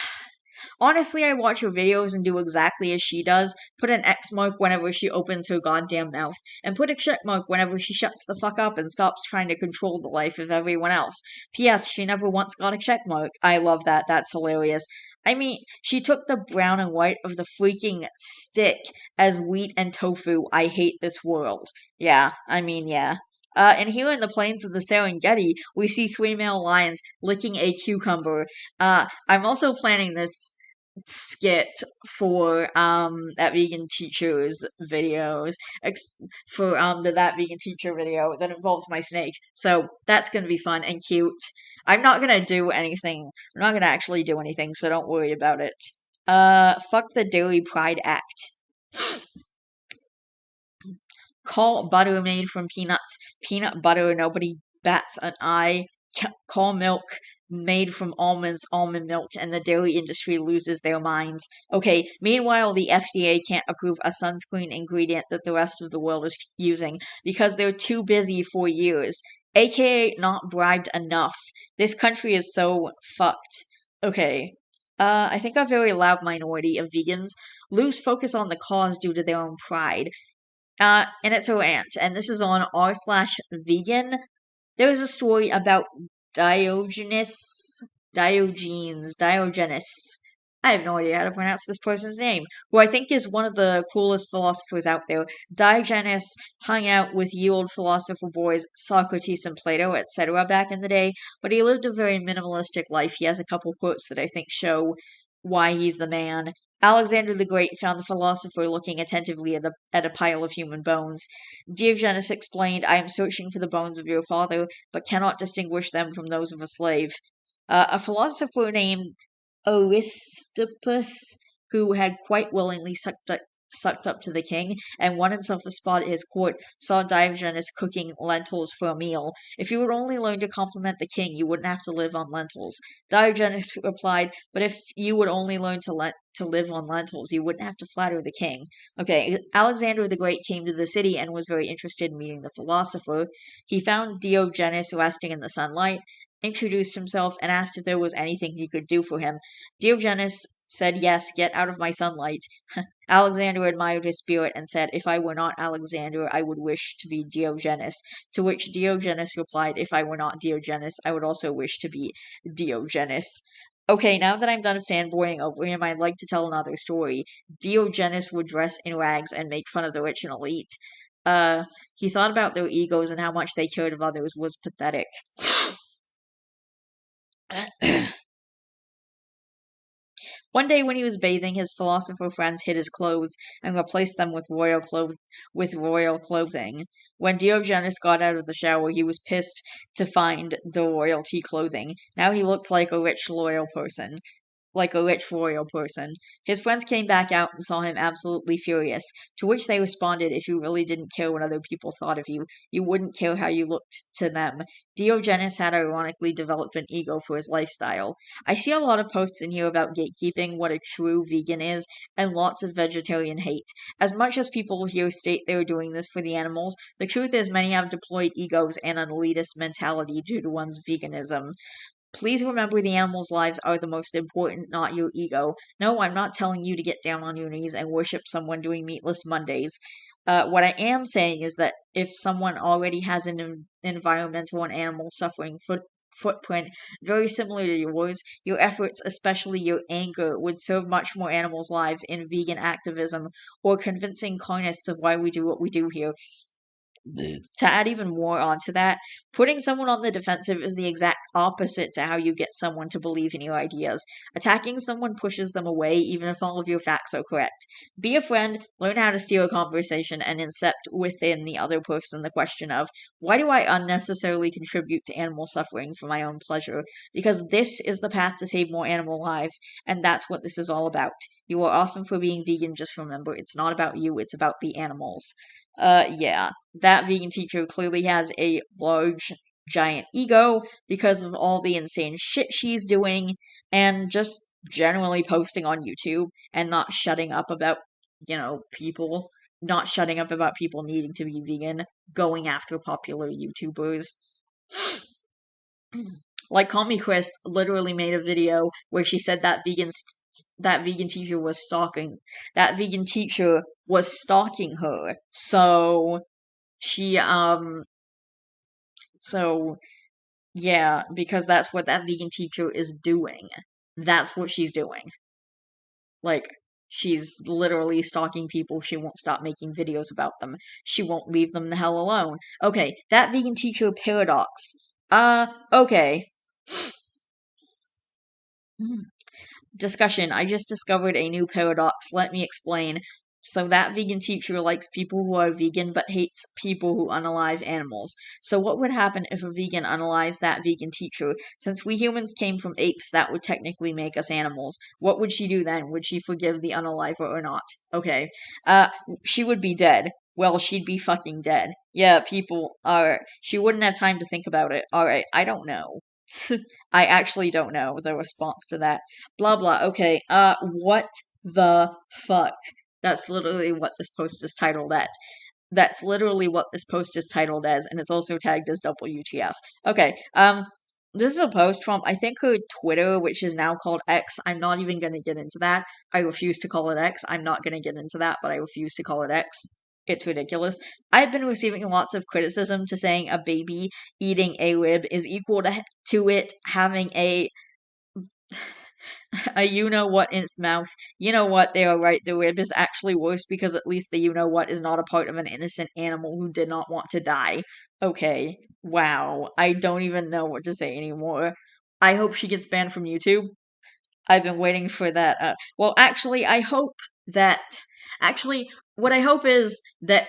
honestly, I watch her videos and do exactly as she does. Put an X mark whenever she opens her goddamn mouth, and put a check mark whenever she shuts the fuck up and stops trying to control the life of everyone else. P.S. She never once got a check mark. I love that. That's hilarious. I mean, she took the brown and white of the freaking stick as wheat and tofu. I hate this world. Yeah, I mean, yeah. And here in the plains of the Serengeti, we see three male lions licking a cucumber. I'm also planning this skit for that vegan teacher's videos for the that vegan teacher video that involves my snake. So that's gonna be fun and cute. I'm not gonna do anything. I'm not gonna actually do anything, so don't worry about it. Fuck the Dairy Pride Act. Call butter made from peanuts peanut butter. Nobody bats an eye. Call milk made from almonds almond milk, and the dairy industry loses their minds. Okay, meanwhile, the FDA can't approve a sunscreen ingredient that the rest of the world is using because they're too busy for years, aka not bribed enough. This country is so fucked. Okay. I think a very loud minority of vegans lose focus on the cause due to their own pride. And it's a rant, and this is on r/vegan. There was a story about Diogenes, Diogenes. I have no idea how to pronounce this person's name, who I think is one of the coolest philosophers out there. Diogenes hung out with ye old philosopher boys Socrates and Plato, etc. back in the day, but he lived a very minimalistic life. He has a couple quotes that I think show why he's the man. Alexander the Great found the philosopher looking attentively at a pile of human bones. Diogenes explained, I am searching for the bones of your father, but cannot distinguish them from those of a slave. A philosopher named Aristippus, who had quite willingly sucked up to the king and won himself a spot at his court, saw Diogenes cooking lentils for a meal. If you would only learn to compliment the king, you wouldn't have to live on lentils. Diogenes replied, but if you would only learn to live on lentils, you wouldn't have to flatter the king. Okay, Alexander the Great came to the city and was very interested in meeting the philosopher. He found Diogenes resting in the sunlight, introduced himself, and asked if there was anything he could do for him. Diogenes said, yes, get out of my sunlight. Alexander admired his spirit and said, if I were not Alexander, I would wish to be Diogenes. To which Diogenes replied, if I were not Diogenes, I would also wish to be Diogenes. Okay, now that I'm done fanboying over him, I'd like to tell another story. Diogenes would dress in rags and make fun of the rich and elite. He thought about their egos and how much they cared of others was pathetic. One day when he was bathing, his philosopher friends hid his clothes and replaced them with royal clothing. When Diogenes got out of the shower, he was pissed to find the royalty clothing. Now he looked like a rich royal person. His friends came back out and saw him absolutely furious, to which they responded, if you really didn't care what other people thought of you, you wouldn't care how you looked to them. Diogenes had ironically developed an ego for his lifestyle. I see a lot of posts in here about gatekeeping, what a true vegan is, and lots of vegetarian hate. As much as people here state they're doing this for the animals, the truth is many have deployed egos and an elitist mentality due to one's veganism. Please remember the animals' lives are the most important, not your ego. No, I'm not telling you to get down on your knees and worship someone doing meatless Mondays. What I am saying is that if someone already has an environmental and animal suffering footprint very similar to yours, your efforts, especially your anger, would serve much more animals' lives in vegan activism or convincing carnists of why we do what we do here. to add even more onto that, putting someone on the defensive is the exact opposite to how you get someone to believe in your ideas. Attacking someone pushes them away, even if all of your facts are correct. Be a friend, learn how to steer a conversation, and incept within the other person the question of, why do I unnecessarily contribute to animal suffering for my own pleasure? Because this is the path to save more animal lives, and that's what this is all about. You are awesome for being vegan, just remember, it's not about you, it's about the animals. Yeah, that vegan teacher clearly has a large, giant ego because of all the insane shit she's doing and just generally posting on YouTube and not shutting up about, people, not shutting up about people needing to be vegan, going after popular YouTubers. Like Call Me Chris literally made a video where she said that vegan teacher was stalking her. She so yeah, because that's what that vegan teacher is doing. That's what she's doing. Like, she's literally stalking people. She won't stop making videos about them. She won't leave them the hell alone. Okay, that vegan teacher paradox. Okay. Discussion. I just discovered a new paradox. Let me explain. So that vegan teacher likes people who are vegan but hates people who unalive animals. So what would happen if a vegan unalives that vegan teacher? Since we humans came from apes, that would technically make us animals. What would she do then? Would she forgive the unaliver or not? Okay. Uh, she would be dead. Well, she'd be fucking dead. Yeah, people are. She wouldn't have time to think about it. Alright, I don't know. I actually don't know the response to that. Blah blah. Okay. What the fuck? That's literally what this post is titled at. That's literally what this post is titled as, and it's also tagged as WTF. Okay. This is a post from I think her Twitter, which is now called X. I'm not even gonna get into that. I refuse to call it X. I'm not gonna get into that, but I refuse to call it X. It's ridiculous. I've been receiving lots of criticism to saying a baby eating a rib is equal to it having a you know what in its mouth. You know what? They are right. The rib is actually worse because at least the you know what is not a part of an innocent animal who did not want to die. Okay. Wow. I don't even know what to say anymore. I hope she gets banned from YouTube. I've been waiting for that. Well, actually, I hope that. Actually, what I hope is that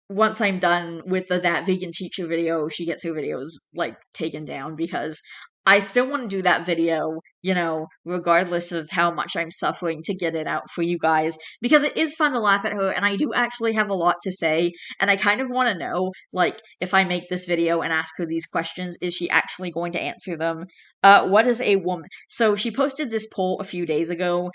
once I'm done with that vegan teacher video, she gets her videos like taken down because I still want to do that video, regardless of how much I'm suffering to get it out for you guys because it is fun to laugh at her and I do actually have a lot to say and I kind of want to know like if I make this video and ask her these questions, is she actually going to answer them? What is a woman? So she posted this poll a few days ago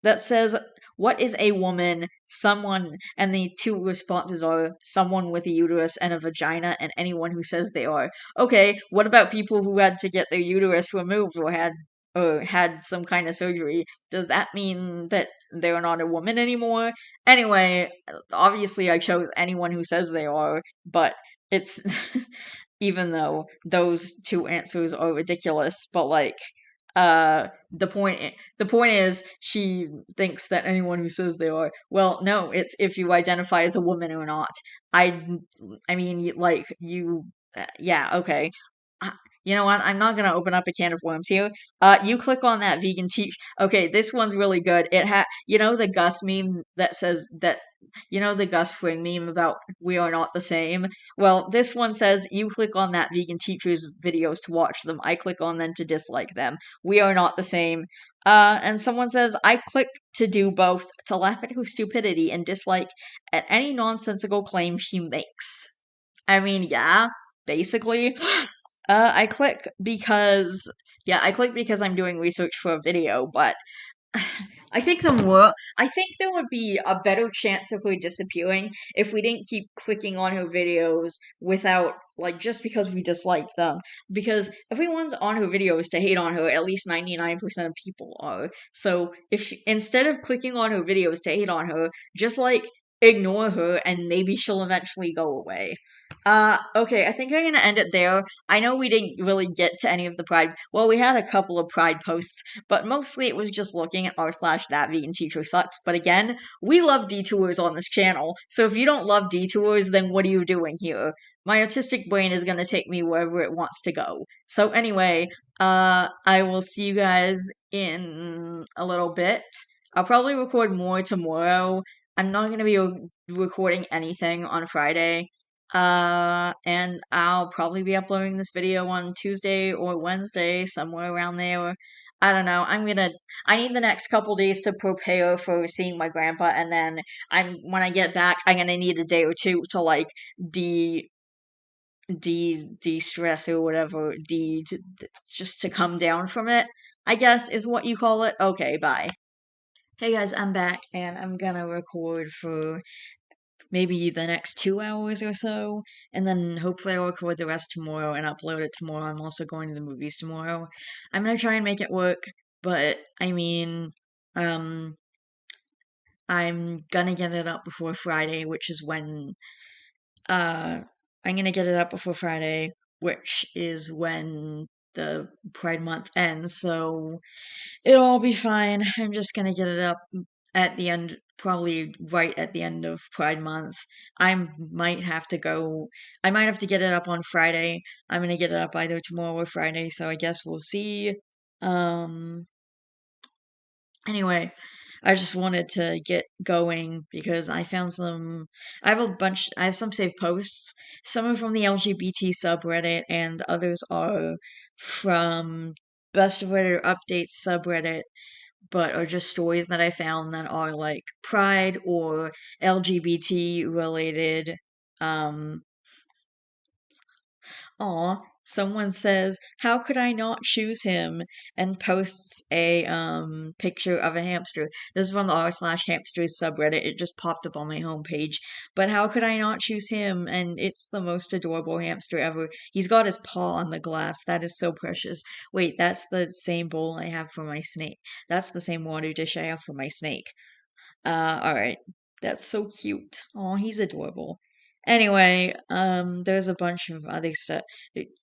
that says, what is a woman? Someone, and the two responses are someone with a uterus and a vagina, and anyone who says they are. Okay, what about people who had to get their uterus removed or had some kind of surgery? Does that mean that they're not a woman anymore? Anyway, obviously I chose anyone who says they are, but it's even though those two answers are ridiculous, but like the point is she thinks that anyone who says they are, well, no, it's if you identify as a woman or not. I mean, like you yeah, okay. Uh, You know what? I'm not gonna open up a can of worms here. You click on that vegan tea. Okay, this one's really good. The Gus meme that says that, the Gus Fring meme about we are not the same. Well, this one says you click on that vegan teacher's videos to watch them. I click on them to dislike them. We are not the same. And someone says I click to do both to laugh at her stupidity and dislike at any nonsensical claim she makes. I mean, yeah, basically. I click because I'm doing research for a video, but I think there would be a better chance of her disappearing if we didn't keep clicking on her videos without, like, just because we dislike them. Because everyone's on her videos to hate on her, at least 99% of people are. So, if instead of clicking on her videos to hate on her, just like ignore her and maybe she'll eventually go away. Okay, I think I'm gonna end it there. I know we didn't really get to any of the Pride. Well, we had a couple of Pride posts, but mostly it was just looking at r/that vegan teacher sucks. But again, we love detours on this channel, so if you don't love detours, then what are you doing here? My artistic brain is gonna take me wherever it wants to go. So anyway, I will see you guys in a little bit. I'll probably record more tomorrow. I'm not going to be recording anything on Friday. And I'll probably be uploading this video on Tuesday or Wednesday, somewhere around there. I don't know. I need the next couple days to prepare for seeing my grandpa, and then when I get back, I'm gonna need a day or two to like de de-stress or whatever, just to come down from it, I guess is what you call it. Okay, bye. Hey guys, I'm back and I'm gonna record for maybe the next 2 hours or so, and then hopefully I'll record the rest tomorrow and upload it tomorrow. I'm also going to the movies tomorrow. I'm gonna try and make it work, but I mean, um, I'm gonna get it up before Friday, which is when, uh, I'm gonna get it up before Friday, which is when the Pride Month ends, so it'll all be fine. I'm just gonna get it up at the end, probably right at the end of Pride Month. I might have to go, I might have to get it up on Friday. I'm gonna get it up either tomorrow or Friday, so I guess we'll see. Um, anyway, I just wanted to get going because I have some saved posts. Some are from the LGBT subreddit, and others are from Best of Reddit Updates subreddit, but are just stories that I found that are like pride or LGBT related. Um, Aw, someone says, "How could I not choose him?" and posts a picture of a hamster. This is from the r/hamsters subreddit. It just popped up on my homepage. But how could I not choose him? And it's the most adorable hamster ever. He's got his paw on the glass. That is so precious. Wait, that's the same bowl I have for my snake. That's the same water dish I have for my snake. Alright. That's so cute. Oh, he's adorable. Anyway, there's a bunch of other stuff.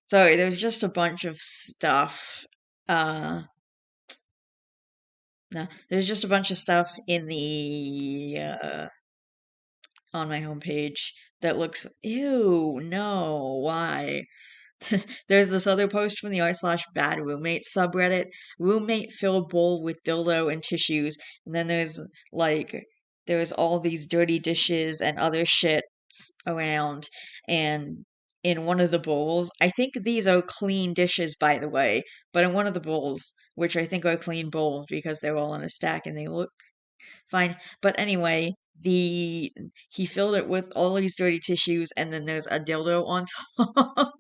Sorry, there's just a bunch of stuff. Uh, no, there's just a bunch of stuff in the, on my homepage that looks, ew, no, why? There's this other post from the r/bad roommate subreddit. Roommate filled bowl with dildo and tissues. And then like there's all these dirty dishes and other shit around. And in one of the bowls, I think these are clean dishes, by the way, but in one of the bowls, which I think are clean bowls because they're all in a stack and they look fine. But anyway, he filled it with all these dirty tissues, and then there's a dildo on top.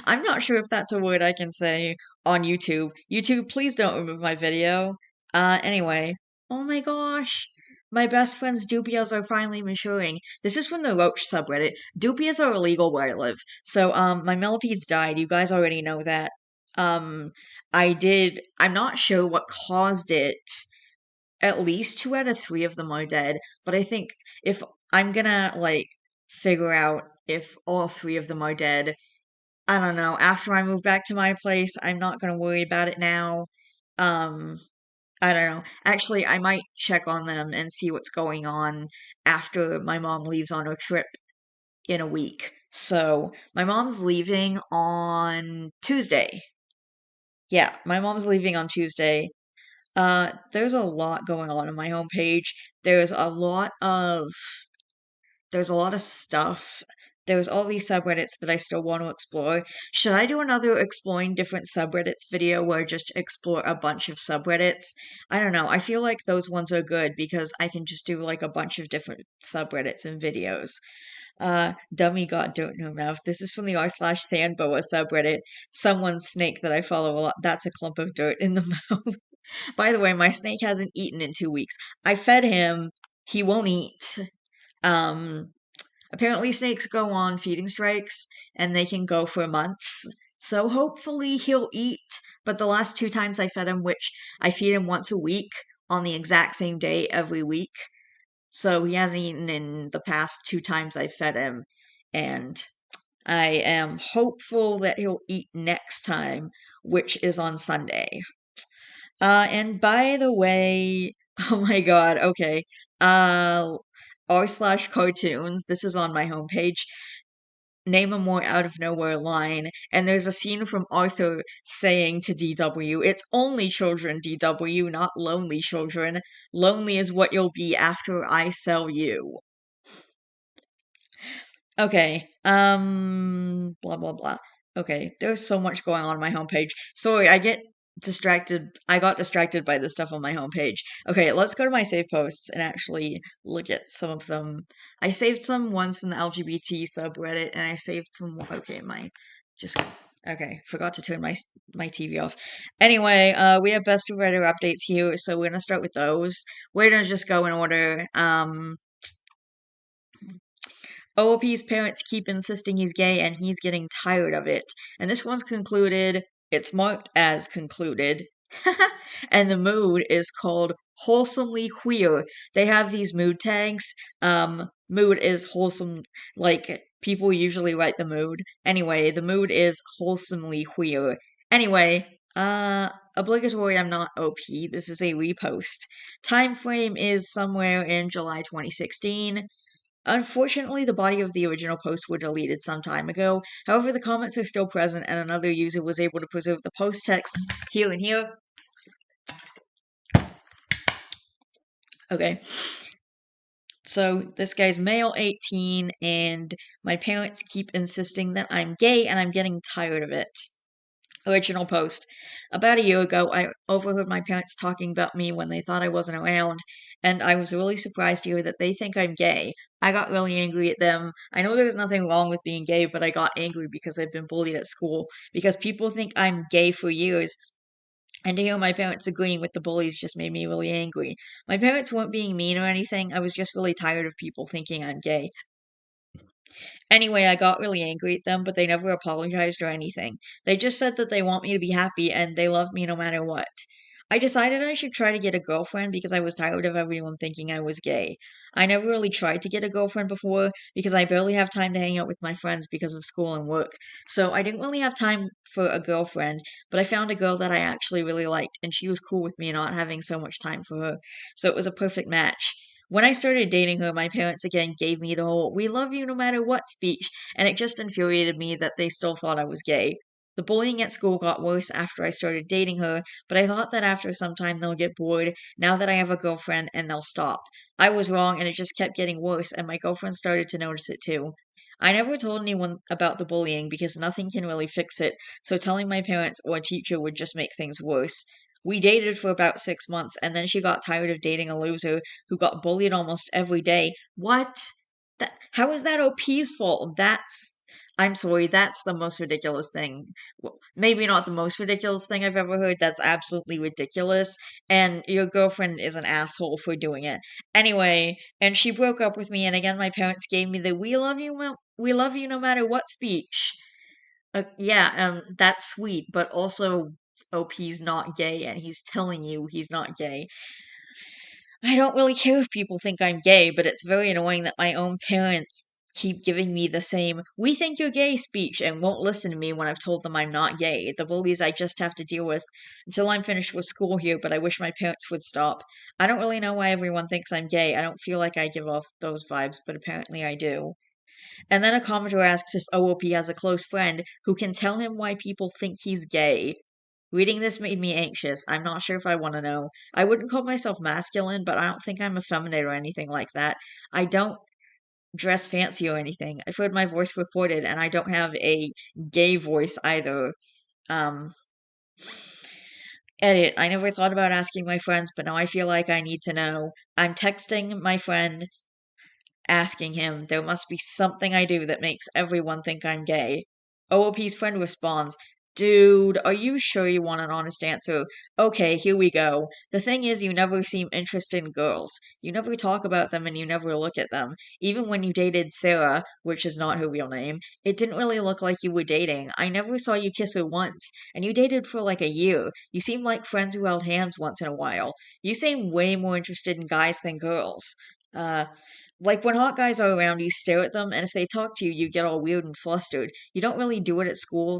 I'm not sure if that's a word I can say on YouTube. YouTube, please don't remove my video. Anyway. Oh my gosh. My best friend's dupias are finally maturing. This is from the Roach subreddit. Dupias are illegal where I live. So, my millipedes died. You guys already know that. Um, I'm not sure what caused it. At least 2 out of 3 of them are dead. But I think if I'm gonna, like, figure out if all 3 of them are dead, I don't know. After I move back to my place, I'm not gonna worry about it now. Um, I don't know. Actually, I might check on them and see what's going on after my mom leaves on her trip in a week. So, my mom's leaving on Tuesday. Yeah, my mom's leaving on Tuesday. There's a lot going on my homepage. There's a lot of There's a lot of stuff. There's all these subreddits that I still want to explore. Should I do another exploring different subreddits video where I just explore a bunch of subreddits? I don't know. I feel like those ones are good because I can just do like a bunch of different subreddits and videos. Dummy got dirt in her mouth. This is from the r/sandboa subreddit. Someone's snake that I follow a lot. That's a clump of dirt in the mouth. By the way, my snake hasn't eaten in 2 weeks. I fed him. He won't eat. Um, Apparently snakes go on feeding strikes and they can go for months. So hopefully he'll eat. But the last 2 times I fed him, which I feed him once a week on the exact same day every week, So he hasn't eaten in the past 2 times I fed him, and I am hopeful that he'll eat next time, which is on Sunday. And by the way, oh my God, okay. Uh, r/cartoons. This is on my homepage. Name a more out of nowhere line, and there's a scene from Arthur saying to DW, "It's only children, DW, not lonely children. Lonely is what you'll be after I sell you." Okay, blah blah blah. Okay, there's so much going on my homepage. Sorry, I got distracted by the stuff on my homepage. Okay, let's go to my save posts and actually look at some of them. I saved some ones from the LGBT subreddit, and I saved some. Okay, just okay. Forgot to turn my TV off. Anyway, we have best of Reddit updates here, so we're gonna start with those. We're gonna just go in order. OOP's parents keep insisting he's gay and he's getting tired of it. And this one's concluded, it's marked as concluded. And the mood is called wholesomely queer. They have these mood tags. Mood is wholesome, like people usually write the mood. Anyway, the mood is wholesomely queer. Anyway, obligatory I'm not OP. This is a repost. Time frame is somewhere in July 2016. Unfortunately, the body of the original posts were deleted some time ago. However, the comments are still present, and another user was able to preserve the post texts here and here. Okay. So, this guy's male 18, and my parents keep insisting that I'm gay, and I'm getting tired of it. Original post. About a year ago, I overheard my parents talking about me when they thought I wasn't around, and I was really surprised to hear that they think I'm gay. I got really angry at them. I know there's nothing wrong with being gay, but I got angry because I've been bullied at school, because people think I'm gay for years. And to hear my parents agreeing with the bullies just made me really angry. My parents weren't being mean or anything, I was just really tired of people thinking I'm gay. Anyway, I got really angry at them, but they never apologized or anything. They just said that they want me to be happy and they love me no matter what. I decided I should try to get a girlfriend because I was tired of everyone thinking I was gay. I never really tried to get a girlfriend before because I barely have time to hang out with my friends because of school and work. So I didn't really have time for a girlfriend, but I found a girl that I actually really liked and she was cool with me not having so much time for her. So it was a perfect match. When I started dating her, my parents again gave me the whole "we love you no matter what" speech, and it just infuriated me that they still thought I was gay. The bullying at school got worse after I started dating her, but I thought that after some time they'll get bored now that I have a girlfriend and they'll stop. I was wrong and it just kept getting worse, and my girlfriend started to notice it too. I never told anyone about the bullying because nothing can really fix it, so telling my parents or a teacher would just make things worse. We dated for about 6 months, and then she got tired of dating a loser who got bullied almost every day. What? How is that OP's fault? I'm sorry, that's the most ridiculous thing. Well, maybe not the most ridiculous thing I've ever heard. That's absolutely ridiculous. And your girlfriend is an asshole for doing it. Anyway, and she broke up with me, and again, my parents gave me the we love you no matter what" speech. Yeah, that's sweet, but also OP's not gay and he's telling you he's not gay. I don't really care if people think I'm gay, but it's very annoying that my own parents keep giving me the same "we think you're gay" speech and won't listen to me when I've told them I'm not gay. The bullies I just have to deal with until I'm finished with school here, but I wish my parents would stop. I don't really know why everyone thinks I'm gay. I don't feel like I give off those vibes, but apparently I do. And then a commenter asks if OOP has a close friend who can tell him why people think he's gay. Reading this made me anxious. I'm not sure if I want to know. I wouldn't call myself masculine, but I don't think I'm effeminate or anything like that. I don't dress fancy or anything. I've heard my voice recorded, and I don't have a gay voice either. Um, Edit. I never thought about asking my friends, but now I feel like I need to know. I'm texting my friend asking him, there must be something I do that makes everyone think I'm gay. OOP's friend responds, dude, are you sure you want an honest answer? Okay, here we go. The thing is, you never seem interested in girls. You never talk about them and you never look at them. Even when you dated Sarah, which is not her real name, it didn't really look like you were dating. I never saw you kiss her once. And you dated for like a year. You seem like friends who held hands once in a while. You seem way more interested in guys than girls. Uh, like when hot guys are around, you stare at them, and if they talk to you, you get all weird and flustered. You don't really do it at school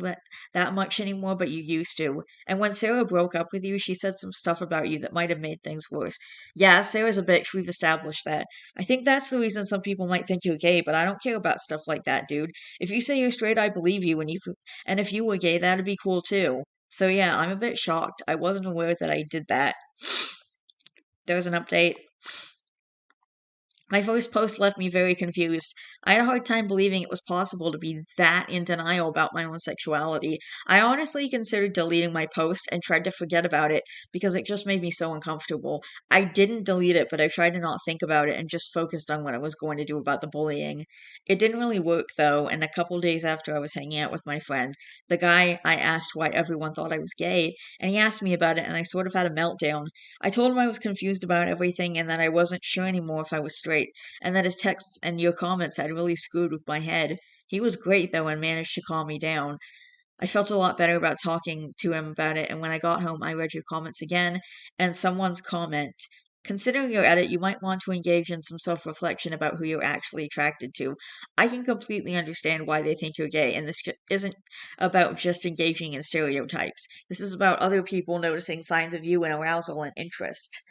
that much anymore, but you used to. And when Sarah broke up with you, she said some stuff about you that might have made things worse. Yeah, Sarah's a bitch. We've established that. I think that's the reason some people might think you're gay, but I don't care about stuff like that, dude. If you say you're straight, I believe you, and if you were gay, that'd be cool too. So yeah, I'm a bit shocked. I wasn't aware that I did that. There was an update. My first post left me very confused. I had a hard time believing it was possible to be that in denial about my own sexuality. I honestly considered deleting my post and tried to forget about it because it just made me so uncomfortable. I didn't delete it, but I tried to not think about it and just focused on what I was going to do about the bullying. It didn't really work though, and a couple days after I was hanging out with my friend, the guy, I asked why everyone thought I was gay, and he asked me about it, and I sort of had a meltdown. I told him I was confused about everything and that I wasn't sure anymore if I was straight, and that his texts and your comments had really screwed with my head. He was great, though, and managed to calm me down. I felt a lot better about talking to him about it, and when I got home, I read your comments again, and someone's comment. Considering your edit, you might want to engage in some self reflection about who you're actually attracted to. I can completely understand why they think you're gay, and isn't about just engaging in stereotypes. This is about other people noticing signs of you in arousal and interest.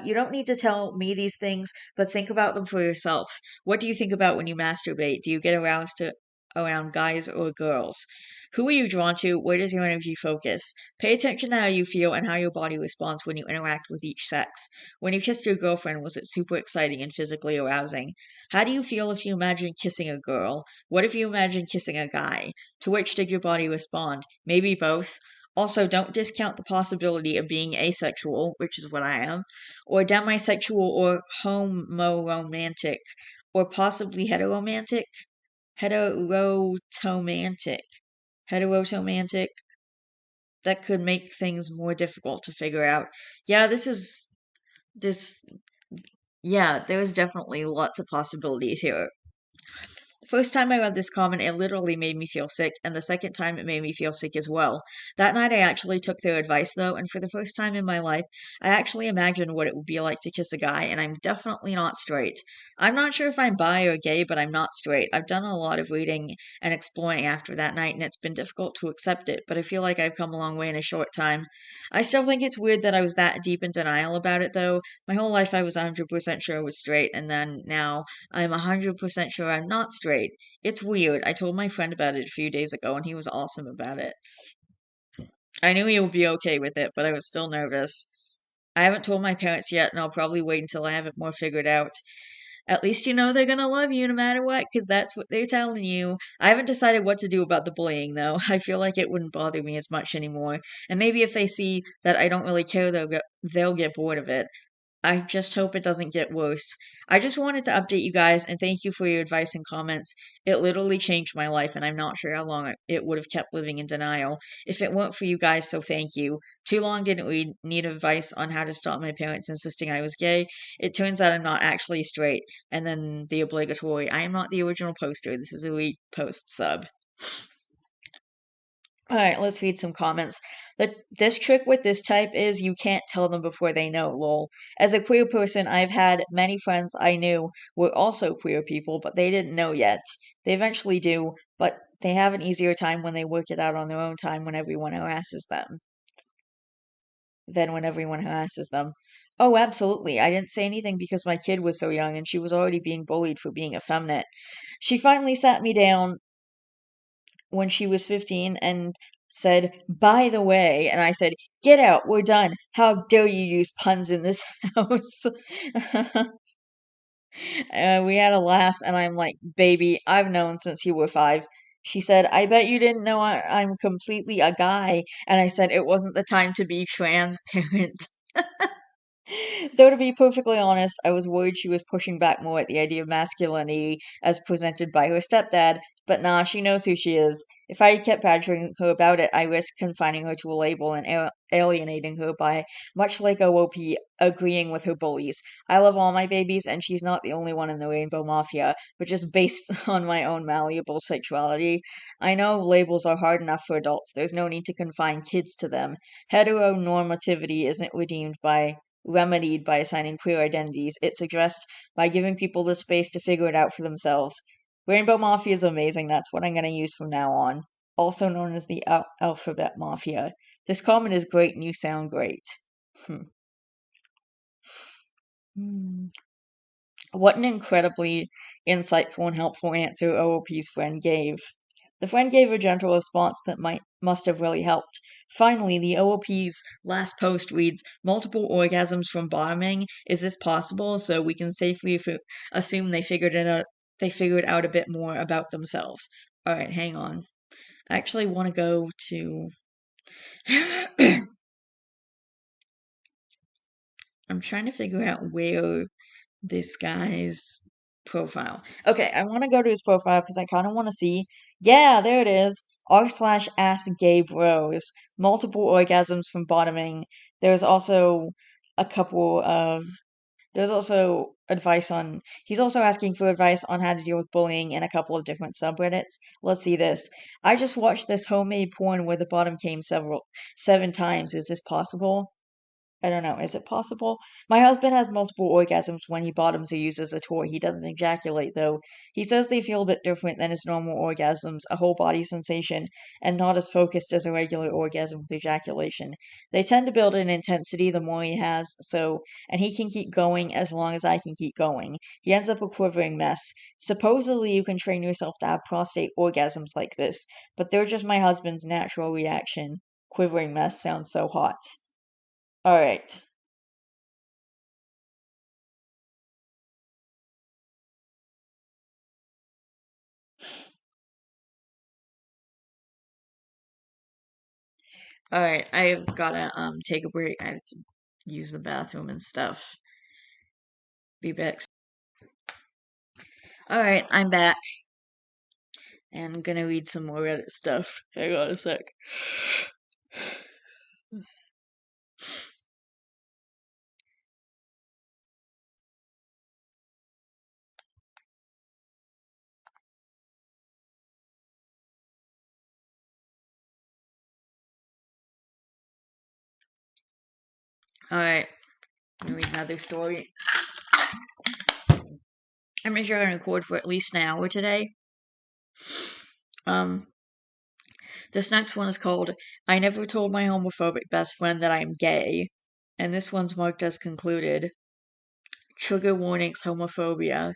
You don't need to tell me these things, but think about them for yourself. What do you think about when you masturbate? Do you get around guys or girls? Who are you drawn to? Where does your energy focus? Pay attention to how you feel and how your body responds when you interact with each sex. When you kissed your girlfriend, was it super exciting and physically arousing? How do you feel if you imagine kissing a girl? What if you imagine kissing a guy? To which did your body respond? Maybe both. Also, don't discount the possibility of being asexual, which is what I am, or demisexual or homoromantic, or possibly heteromantic. Heterotomantic. Heterotomantic. That could make things more difficult to figure out. Yeah, this yeah, there's definitely lots of possibilities here. The first time I read this comment, it literally made me feel sick, and the second time it made me feel sick as well. That night I actually took their advice though, and for the first time in my life, I actually imagined what it would be like to kiss a guy, and I'm definitely not straight. I'm not sure if I'm bi or gay, but I'm not straight. I've done a lot of reading and exploring after that night, and it's been difficult to accept it, but I feel like I've come a long way in a short time. I still think it's weird that I was that deep in denial about it though. My whole life I was 100% sure I was straight, and then now I'm 100% sure I'm not straight. It's weird. I told my friend about it a few days ago and he was awesome about it. I knew he would be okay with it, but I was still nervous. I haven't told my parents yet, and I'll probably wait until I have it more figured out. At least you know they're gonna love you no matter what, 'cause that's what they're telling you. I haven't decided what to do about the bullying, though. I feel like it wouldn't bother me as much anymore. And maybe if they see that I don't really care, they'll get bored of it. I just hope it doesn't get worse. I just wanted to update you guys and thank you for your advice and comments. It literally changed my life, and I'm not sure how long it would have kept living in denial if it weren't for you guys, so thank you. Too long didn't we need advice on how to stop my parents insisting I was gay? It turns out I'm not actually straight. And then the obligatory, I am not the original poster. This is a repost sub. All right, let's read some comments. This trick with this type is you can't tell them before they know, lol. As a queer person, I've had many friends I knew were also queer people, but they didn't know yet. They eventually do, but they have an easier time when they work it out on their own time when everyone harasses them. Than when everyone harasses them. Oh, absolutely. I didn't say anything because my kid was so young and she was already being bullied for being effeminate. She finally sat me down when she was 15 and said, "By the way," and I said, "Get out, we're done. How dare you use puns in this house?" We had a laugh, and I'm like, "Baby, I've known since you were 5." She said, "I bet you didn't know I'm completely a guy." And I said, "It wasn't the time to be transparent." Though, to be perfectly honest, I was worried she was pushing back more at the idea of masculinity as presented by her stepdad, but nah, she knows who she is. If I kept badgering her about it, I risked confining her to a label and alienating her by, much like OOP, agreeing with her bullies. I love all my babies, and she's not the only one in the Rainbow Mafia, but just based on my own malleable sexuality. I know labels are hard enough for adults, there's no need to confine kids to them. Heteronormativity isn't redeemed by remedied by assigning queer identities. It's addressed by giving people the space to figure it out for themselves. Rainbow Mafia is amazing. That's what I'm going to use from now on. Also known as the Alphabet Mafia. This comment is great and you sound great. Hmm. What an incredibly insightful and helpful answer OOP's friend gave. The friend gave a gentle response that must have really helped. Finally, the OOP's last post reads, multiple orgasms from bottoming. Is this possible? So we can safely assume they figured it out. They figured out a bit more about themselves. All right, hang on. I actually want to go to. I'm trying to figure out where this guy's profile. Okay, I want to go to his profile because I kind of want to see. Yeah, there it is. R/ask gay bros. Multiple orgasms from bottoming. There's also a couple of. There's also advice on. He's also asking for advice on how to deal with bullying in a couple of different subreddits. Let's see this. I just watched this homemade porn where the bottom came 7 times. Is this possible? I don't know. Is it possible? My husband has multiple orgasms when he bottoms or uses a toy. He doesn't ejaculate, though. He says they feel a bit different than his normal orgasms, a whole body sensation, and not as focused as a regular orgasm with ejaculation. They tend to build in intensity the more he has, and he can keep going as long as I can keep going. He ends up a quivering mess. Supposedly, you can train yourself to have prostate orgasms like this, but they're just my husband's natural reaction. Quivering mess sounds so hot. All right. All right, I've gotta take a break. I have to use the bathroom and stuff. Be back. All right, I'm back and I'm gonna read some more Reddit stuff. Hang on a sec. All right, I'm gonna read another story. I'm gonna try and record for at least an hour today. Um, this next one is called "I Never Told My Homophobic Best Friend That I'm Gay," and this one's marked as concluded. Trigger warnings: homophobia.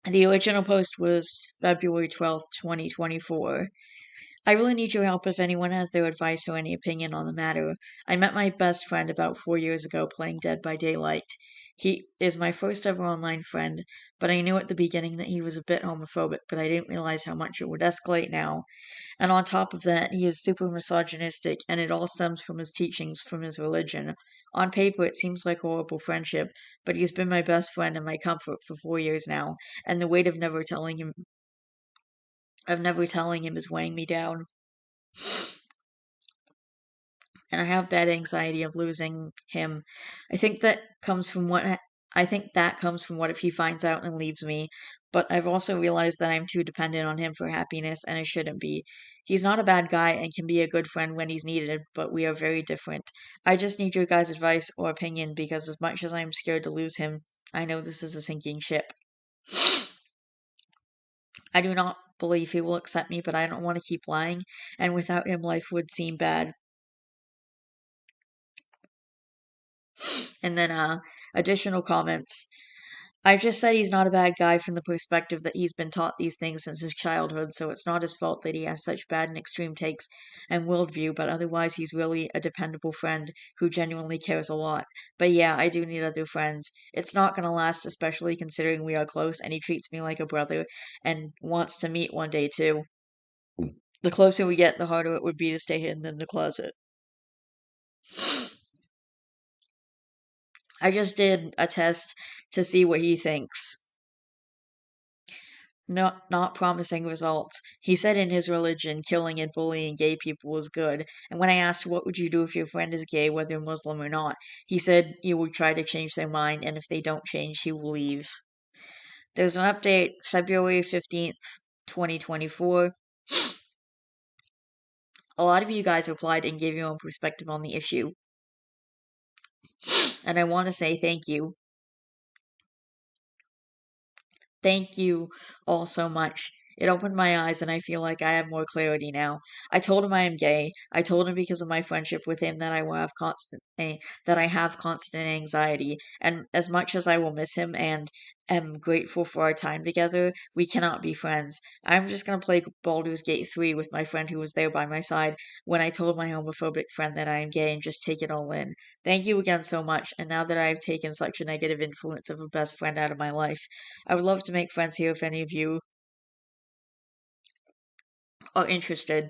The original post was February 12th, 2024. I really need your help if anyone has their advice or any opinion on the matter. I met my best friend about 4 years ago playing Dead by Daylight. He is my first ever online friend, but I knew at the beginning that he was a bit homophobic, but I didn't realize how much it would escalate now. And on top of that, he is super misogynistic, and it all stems from his teachings from his religion. On paper, it seems like a horrible friendship, but he's been my best friend and my comfort for 4 years now, and the weight of never telling him is weighing me down. And I have bad anxiety of losing him. I think that comes from what I think that comes from what if he finds out and leaves me. But I've also realized that I'm too dependent on him for happiness, and I shouldn't be. He's not a bad guy and can be a good friend when he's needed, but we are very different. I just need your guys' advice or opinion because as much as I'm scared to lose him, I know this is a sinking ship. I do not believe he will accept me, but I don't want to keep lying, and without him, life would seem bad. And then additional comments. I just said he's not a bad guy from the perspective that he's been taught these things since his childhood, so it's not his fault that he has such bad and extreme takes and worldview, but otherwise he's really a dependable friend who genuinely cares a lot. But yeah, I do need other friends. It's not gonna last, especially considering we are close and he treats me like a brother and wants to meet one day too. The closer we get, the harder it would be to stay hidden in the closet. I just did a test to see what he thinks. Not promising results. He said in his religion, killing and bullying gay people was good. And when I asked, what would you do if your friend is gay, whether Muslim or not, he said he would try to change their mind, and if they don't change, he will leave. There's an update February 15th, 2024. A lot of you guys replied and gave your own perspective on the issue. and I want to say thank you. Thank you all so much. It opened my eyes, and I feel like I have more clarity now. I told him I am gay. I told him because of my friendship with him that that I have constant anxiety, and as much as I will miss him and am grateful for our time together, we cannot be friends. I'm just gonna play Baldur's Gate 3 with my friend who was there by my side when I told my homophobic friend that I am gay and just take it all in. Thank you again so much, and now that I have taken such a negative influence of a best friend out of my life, I would love to make friends here if any of you are interested.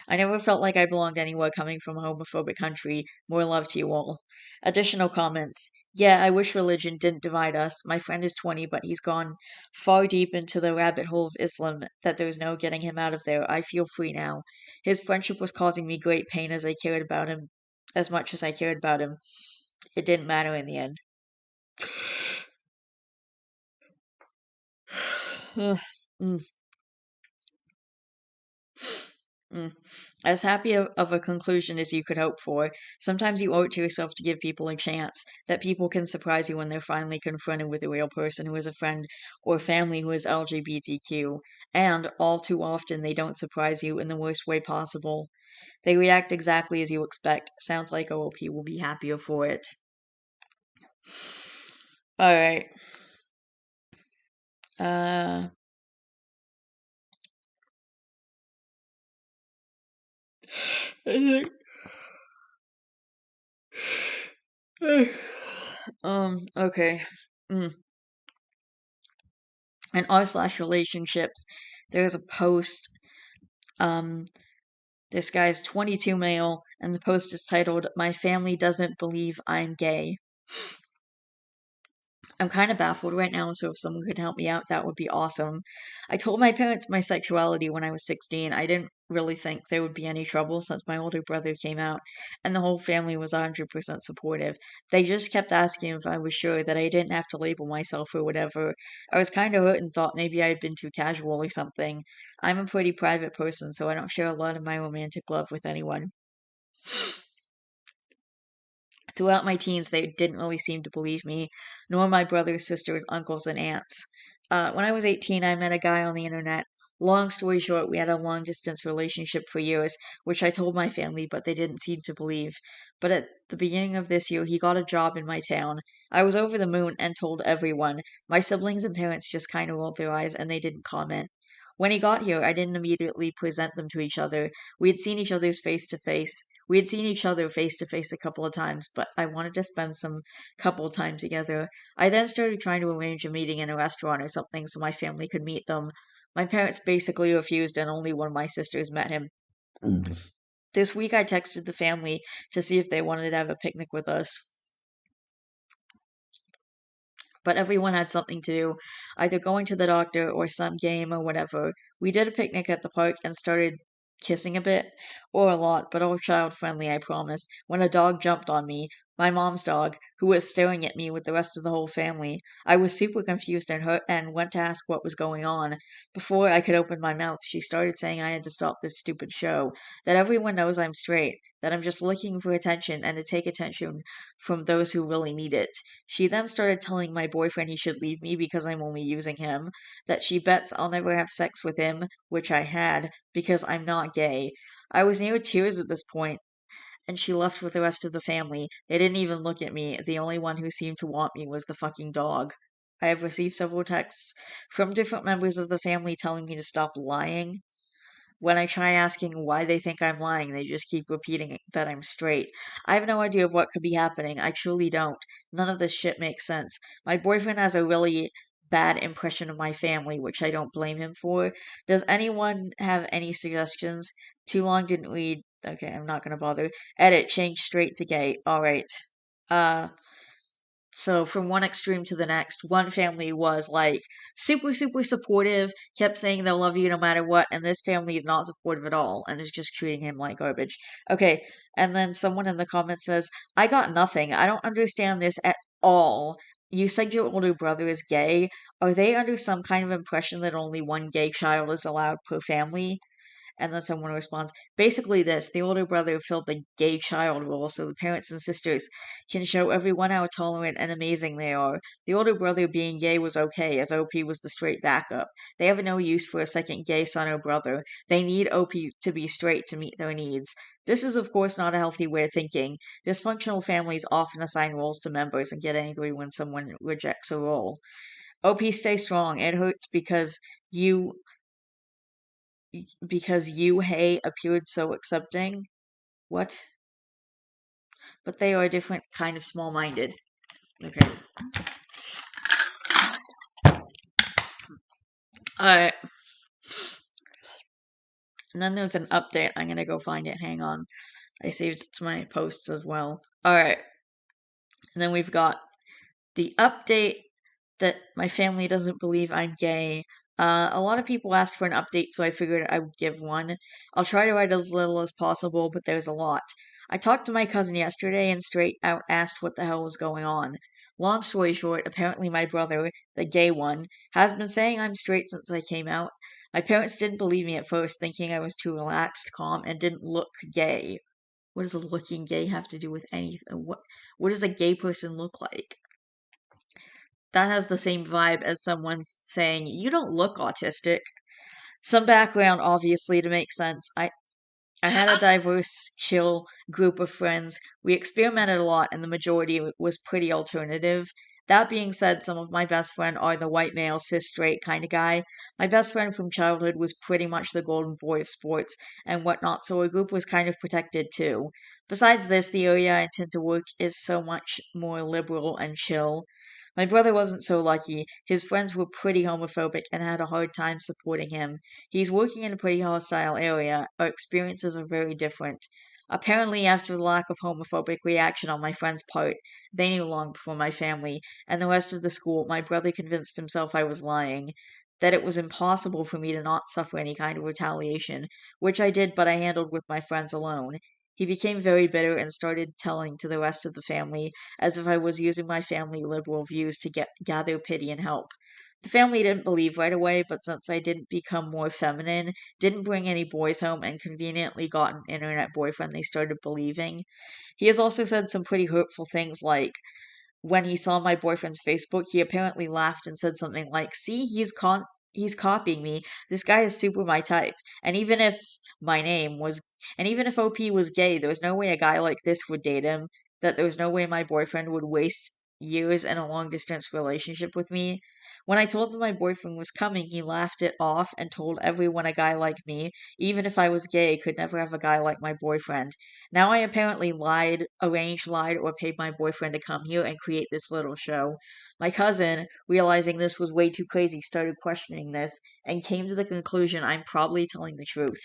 I never felt like I belonged anywhere coming from a homophobic country. More love to you all. Additional comments. Yeah, I wish religion didn't divide us. My friend is 20, but he's gone far deep into the rabbit hole of Islam that there's no getting him out of there. I feel free now. His friendship was causing me great pain as much as I cared about him. It didn't matter in the end. Mm, mm. As happy of a conclusion as you could hope for, sometimes you owe it to yourself to give people a chance, that people can surprise you when they're finally confronted with a real person who is a friend or family who is LGBTQ, and all too often they don't surprise you in the worst way possible. They react exactly as you expect. Sounds like OOP will be happier for it. Alright. Uh. Okay. Mm. And r/relationships, there's a post. Um, this guy's 22 male, and the post is titled, My Family Doesn't Believe I'm Gay. I'm kind of baffled right now, so if someone could help me out, that would be awesome. I told my parents my sexuality when I was 16. I didn't really think there would be any trouble since my older brother came out, and the whole family was 100% supportive. They just kept asking if I was sure that I didn't have to label myself or whatever. I was kind of hurt and thought maybe I had been too casual or something. I'm a pretty private person, so I don't share a lot of my romantic love with anyone. Throughout my teens, they didn't really seem to believe me, nor my brothers, sisters, uncles, and aunts. When I was 18, I met a guy on the internet. Long story short, we had a long distance relationship for years, which I told my family, but they didn't seem to believe. But at the beginning of this year, he got a job in my town. I was over the moon and told everyone. My siblings and parents just kind of rolled their eyes and they didn't comment. When he got here, I didn't immediately present them to each other. We had seen each other's face to face. We had seen each other face to face a couple of times, but I wanted to spend some couple time together. I then started trying to arrange a meeting in a restaurant or something so my family could meet them. My parents basically refused, and only one of my sisters met him. This week, I texted the family to see if they wanted to have a picnic with us, but everyone had something to do, either going to the doctor or some game or whatever. We did a picnic at the park and started kissing a bit, or a lot, but all child friendly, I promise, when a dog jumped on me, my mom's dog, who was staring at me with the rest of the whole family. I was super confused and hurt and went to ask what was going on. Before I could open my mouth, she started saying I had to stop this stupid show, that everyone knows I'm straight, that I'm just looking for attention and to take attention from those who really need it. She then started telling my boyfriend he should leave me because I'm only using him, that she bets I'll never have sex with him, which I had, because I'm not gay. I was near tears at this point, and she left with the rest of the family. They didn't even look at me. The only one who seemed to want me was the fucking dog. I have received several texts from different members of the family telling me to stop lying. When I try asking why they think I'm lying, they just keep repeating that I'm straight. I have no idea of what could be happening. I truly don't. None of this shit makes sense. My boyfriend has a really bad impression of my family, which I don't blame him for. Does anyone have any suggestions? Too long didn't read. Okay, I'm not gonna bother. Edit, change straight to gay. Alright. Uh, so from one extreme to the next, one family was like super, super supportive, kept saying they'll love you no matter what, and this family is not supportive at all and is just treating him like garbage. Okay, and then someone in the comments says, I got nothing. I don't understand this at all. You said your older brother is gay. Are they under some kind of impression that only one gay child is allowed per family? And then someone responds, basically this, the older brother filled the gay child role so the parents and sisters can show everyone how tolerant and amazing they are. The older brother being gay was okay, as OP was the straight backup. They have no use for a second gay son or brother. They need OP to be straight to meet their needs. This is, of course, not a healthy way of thinking. Dysfunctional families often assign roles to members and get angry when someone rejects a role. OP, stay strong. It hurts because you, hey, appeared so accepting. What? But they are a different kind of small-minded. Okay. Alright. And then there's an update. I'm gonna go find it. Hang on. I saved it to my posts as well. Alright. And then we've got the update that my family doesn't believe I'm gay. A lot of people asked for an update, so I figured I would give one. I'll try to write as little as possible, but there's a lot. I talked to my cousin yesterday and straight out asked what the hell was going on. Long story short, apparently my brother, the gay one, has been saying I'm straight since I came out. My parents didn't believe me at first, thinking I was too relaxed, calm, and didn't look gay. What does looking gay have to do with anything? What does a gay person look like? That has the same vibe as someone saying, you don't look autistic. Some background, obviously, to make sense. I had a diverse, chill group of friends. We experimented a lot, and the majority was pretty alternative. That being said, some of my best friends are the white male, cis straight kind of guy. My best friend from childhood was pretty much the golden boy of sports and whatnot, so our group was kind of protected too. Besides this, the area I intend to work is so much more liberal and chill. My brother wasn't so lucky. His friends were pretty homophobic and had a hard time supporting him. He's working in a pretty hostile area. Our experiences are very different. Apparently, after the lack of homophobic reaction on my friend's part, they knew long before my family and the rest of the school, my brother convinced himself I was lying, that it was impossible for me to not suffer any kind of retaliation, which I did, but I handled with my friends alone. He became very bitter and started telling to the rest of the family as if I was using my family liberal views to gather pity and help. The family didn't believe right away, but since I didn't become more feminine, didn't bring any boys home, and conveniently got an internet boyfriend, they started believing. He has also said some pretty hurtful things like, when he saw my boyfriend's Facebook, he apparently laughed and said something like, "See, he's copying me. This guy is super my type." And my name was and even if OP was gay, there was no way a guy like this would date him. That there was no way my boyfriend would waste years in a long distance relationship with me. When I told him my boyfriend was coming, he laughed it off and told everyone a guy like me, even if I was gay, could never have a guy like my boyfriend. Now I apparently lied, or paid my boyfriend to come here and create this little show. My cousin, realizing this was way too crazy, started questioning this and came to the conclusion I'm probably telling the truth,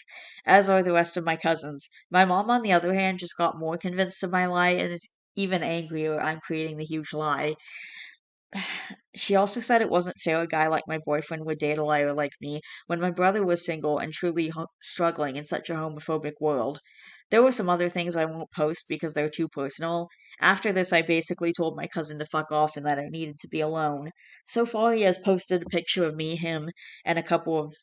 as are the rest of my cousins. My mom, on the other hand, just got more convinced of my lie and is even angrier I'm creating the huge lie. She also said it wasn't fair a guy like my boyfriend would date a liar like me when my brother was single and truly struggling in such a homophobic world. There were some other things I won't post because they're too personal. After this, I basically told my cousin to fuck off and that I needed to be alone. So far, he has posted a picture of me, him, and a couple of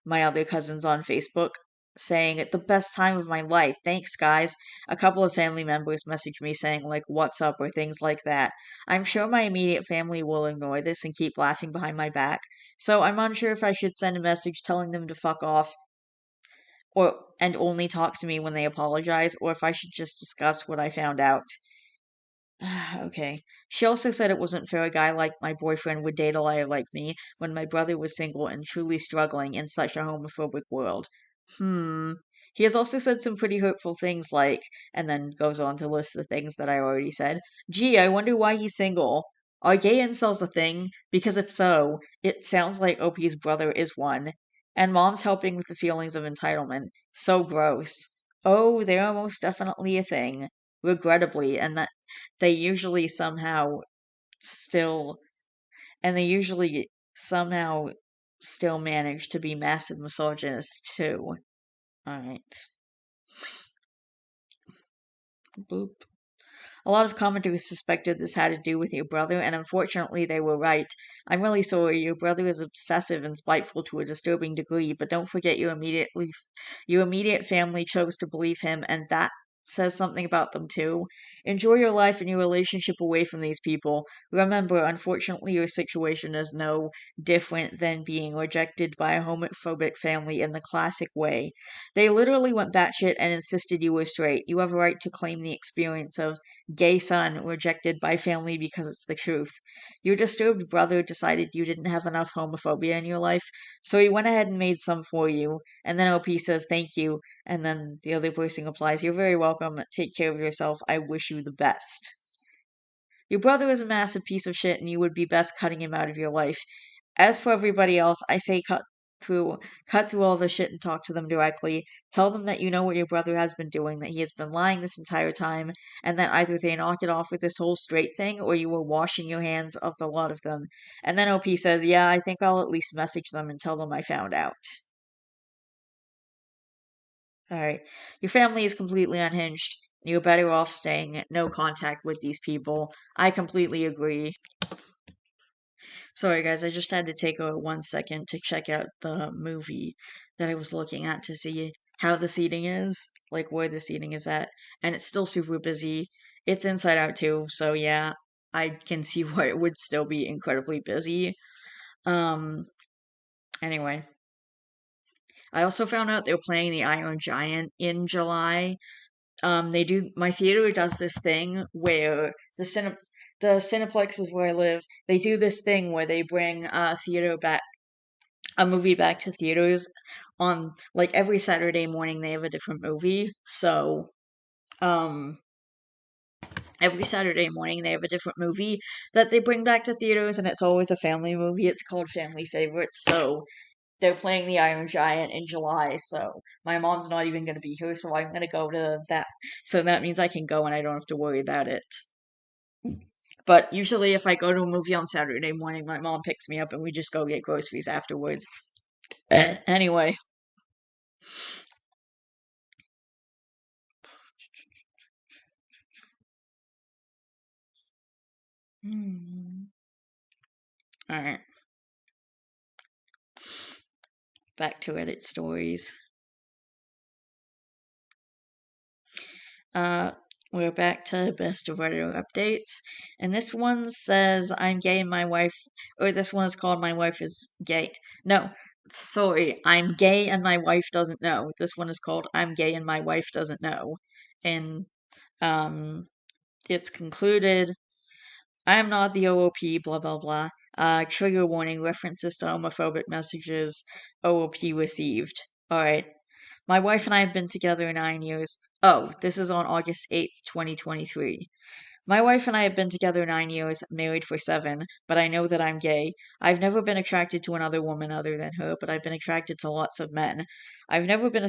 my other cousins on Facebook saying, the best time of my life. Thanks, guys. A couple of family members messaged me saying, like, what's up, or things like that. I'm sure my immediate family will ignore this and keep laughing behind my back, so I'm unsure if I should send a message telling them to fuck off and only talk to me when they apologize, or if I should just discuss what I found out. Okay. She also said it wasn't fair a guy like my boyfriend would date a liar like me when my brother was single and truly struggling in such a homophobic world. Hmm. He has also said some pretty hurtful things like, and then goes on to list the things that I already said. Gee, I wonder why he's single. Are gay incels a thing? Because if so, it sounds like OP's brother is one. And mom's helping with the feelings of entitlement. So gross. Oh, they are most definitely a thing. Regrettably, and that they usually somehow still they usually somehow still manage to be massive misogynists too. Alright. Boop. A lot of commenters suspected this had to do with your brother, and unfortunately they were right. I'm really sorry, your brother is obsessive and spiteful to a disturbing degree, but don't forget your immediate family chose to believe him, and that says something about them too. Enjoy your life and your relationship away from these people. Remember, unfortunately, your situation is no different than being rejected by a homophobic family in the classic way. They literally went batshit and insisted you were straight. You have a right to claim the experience of gay son rejected by family because it's the truth. Your disturbed brother decided you didn't have enough homophobia in your life, so he went ahead and made some for you. And then OP says thank you, and then the other person replies, "You're very welcome. Take care of yourself. I wish you the best." Your brother is a massive piece of shit, and you would be best cutting him out of your life. As for everybody else, I say through cut through all the shit and talk to them directly. Tell them that you know what your brother has been doing, that he has been lying this entire time, and that either they knock it off with this whole straight thing or you were washing your hands of the lot of them. And then OP says, "Yeah, I think I'll at least message them and tell them I found out." Alright. Your family is completely unhinged. You're better off staying at no contact with these people. I completely agree. Sorry, guys, I just had to take a 1 second to check out the movie that I was looking at to see how the seating is, like where the seating is at, and it's still super busy. It's Inside Out too, so yeah, I can see why it would still be incredibly busy. Um, anyway, I also found out they're playing the Iron Giant in July. My theater does this thing where the Cineplex is where I live. They do this thing where they bring a movie back to theaters on like every Saturday morning they have a different movie. So, um every Saturday morning they have a different movie that they bring back to theaters and it's always a family movie. It's called Family Favorites. So, they're playing the Iron Giant in July, so my mom's not even going to be here, so I'm going to go to that. So that means I can go and I don't have to worry about it. But usually, if I go to a movie on Saturday morning, my mom picks me up and we just go get groceries afterwards. Anyway, alright, back to Reddit stories. Uh, we're back to best of Reddit updates, and this one says I'm gay and my wife, or this one is called My Wife is Gay. No, sorry, I'm gay and my wife doesn't know. This one is called I'm gay and my wife doesn't know, and um, it's concluded. I am not the OOP, blah blah blah. Trigger warning, references to homophobic messages OOP received. Alright. My wife and I have been together 9 years. Oh, this is on August 8th, 2023. My wife and I have been together 9 years, married for 7, but I know that I'm gay. I've never been attracted to another woman other than her, but I've been attracted to lots of men. I've never been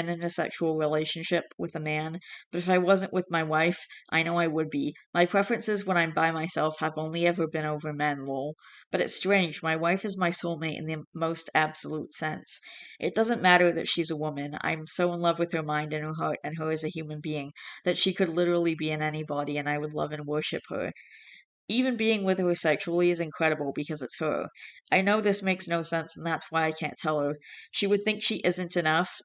in a sexual relationship with a man, but if I wasn't with my wife, I know I would be. My preferences when I'm by myself have only ever been over men, lol. But it's strange, my wife is my soulmate in the most absolute sense. It doesn't matter that she's a woman. I'm so in love with her mind and her heart and her as a human being that she could literally be in any body and I would love and worship her. Even being with her sexually is incredible because it's her. I know this makes no sense and that's why I can't tell her. She would think she isn't enough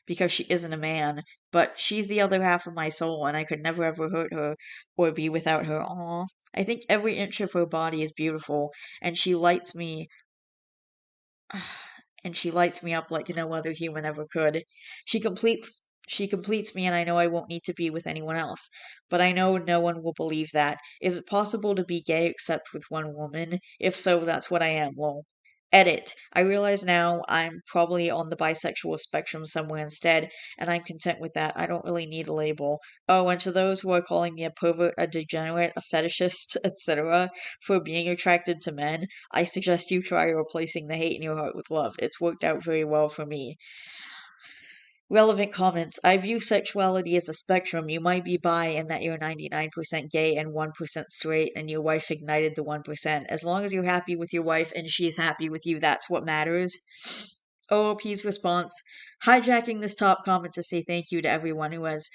because she isn't a man, but she's the other half of my soul and I could never ever hurt her or be without her. Aw. I think every inch of her body is beautiful and she lights me and she lights me up like no other human ever could. She completes me and I know I won't need to be with anyone else. But I know no one will believe that. Is it possible to be gay except with one woman? If so, that's what I am, lol. Edit. I realize now I'm probably on the bisexual spectrum somewhere instead, and I'm content with that. I don't really need a label. Oh, and to those who are calling me a pervert, a degenerate, a fetishist, etc., for being attracted to men, I suggest you try replacing the hate in your heart with love. It's worked out very well for me. Relevant comments. I view sexuality as a spectrum. You might be bi in that you're 99% gay and 1% straight, and your wife ignited the 1%. As long as you're happy with your wife and she's happy with you, that's what matters. OOP's response: hijacking this top comment to say thank you to everyone who has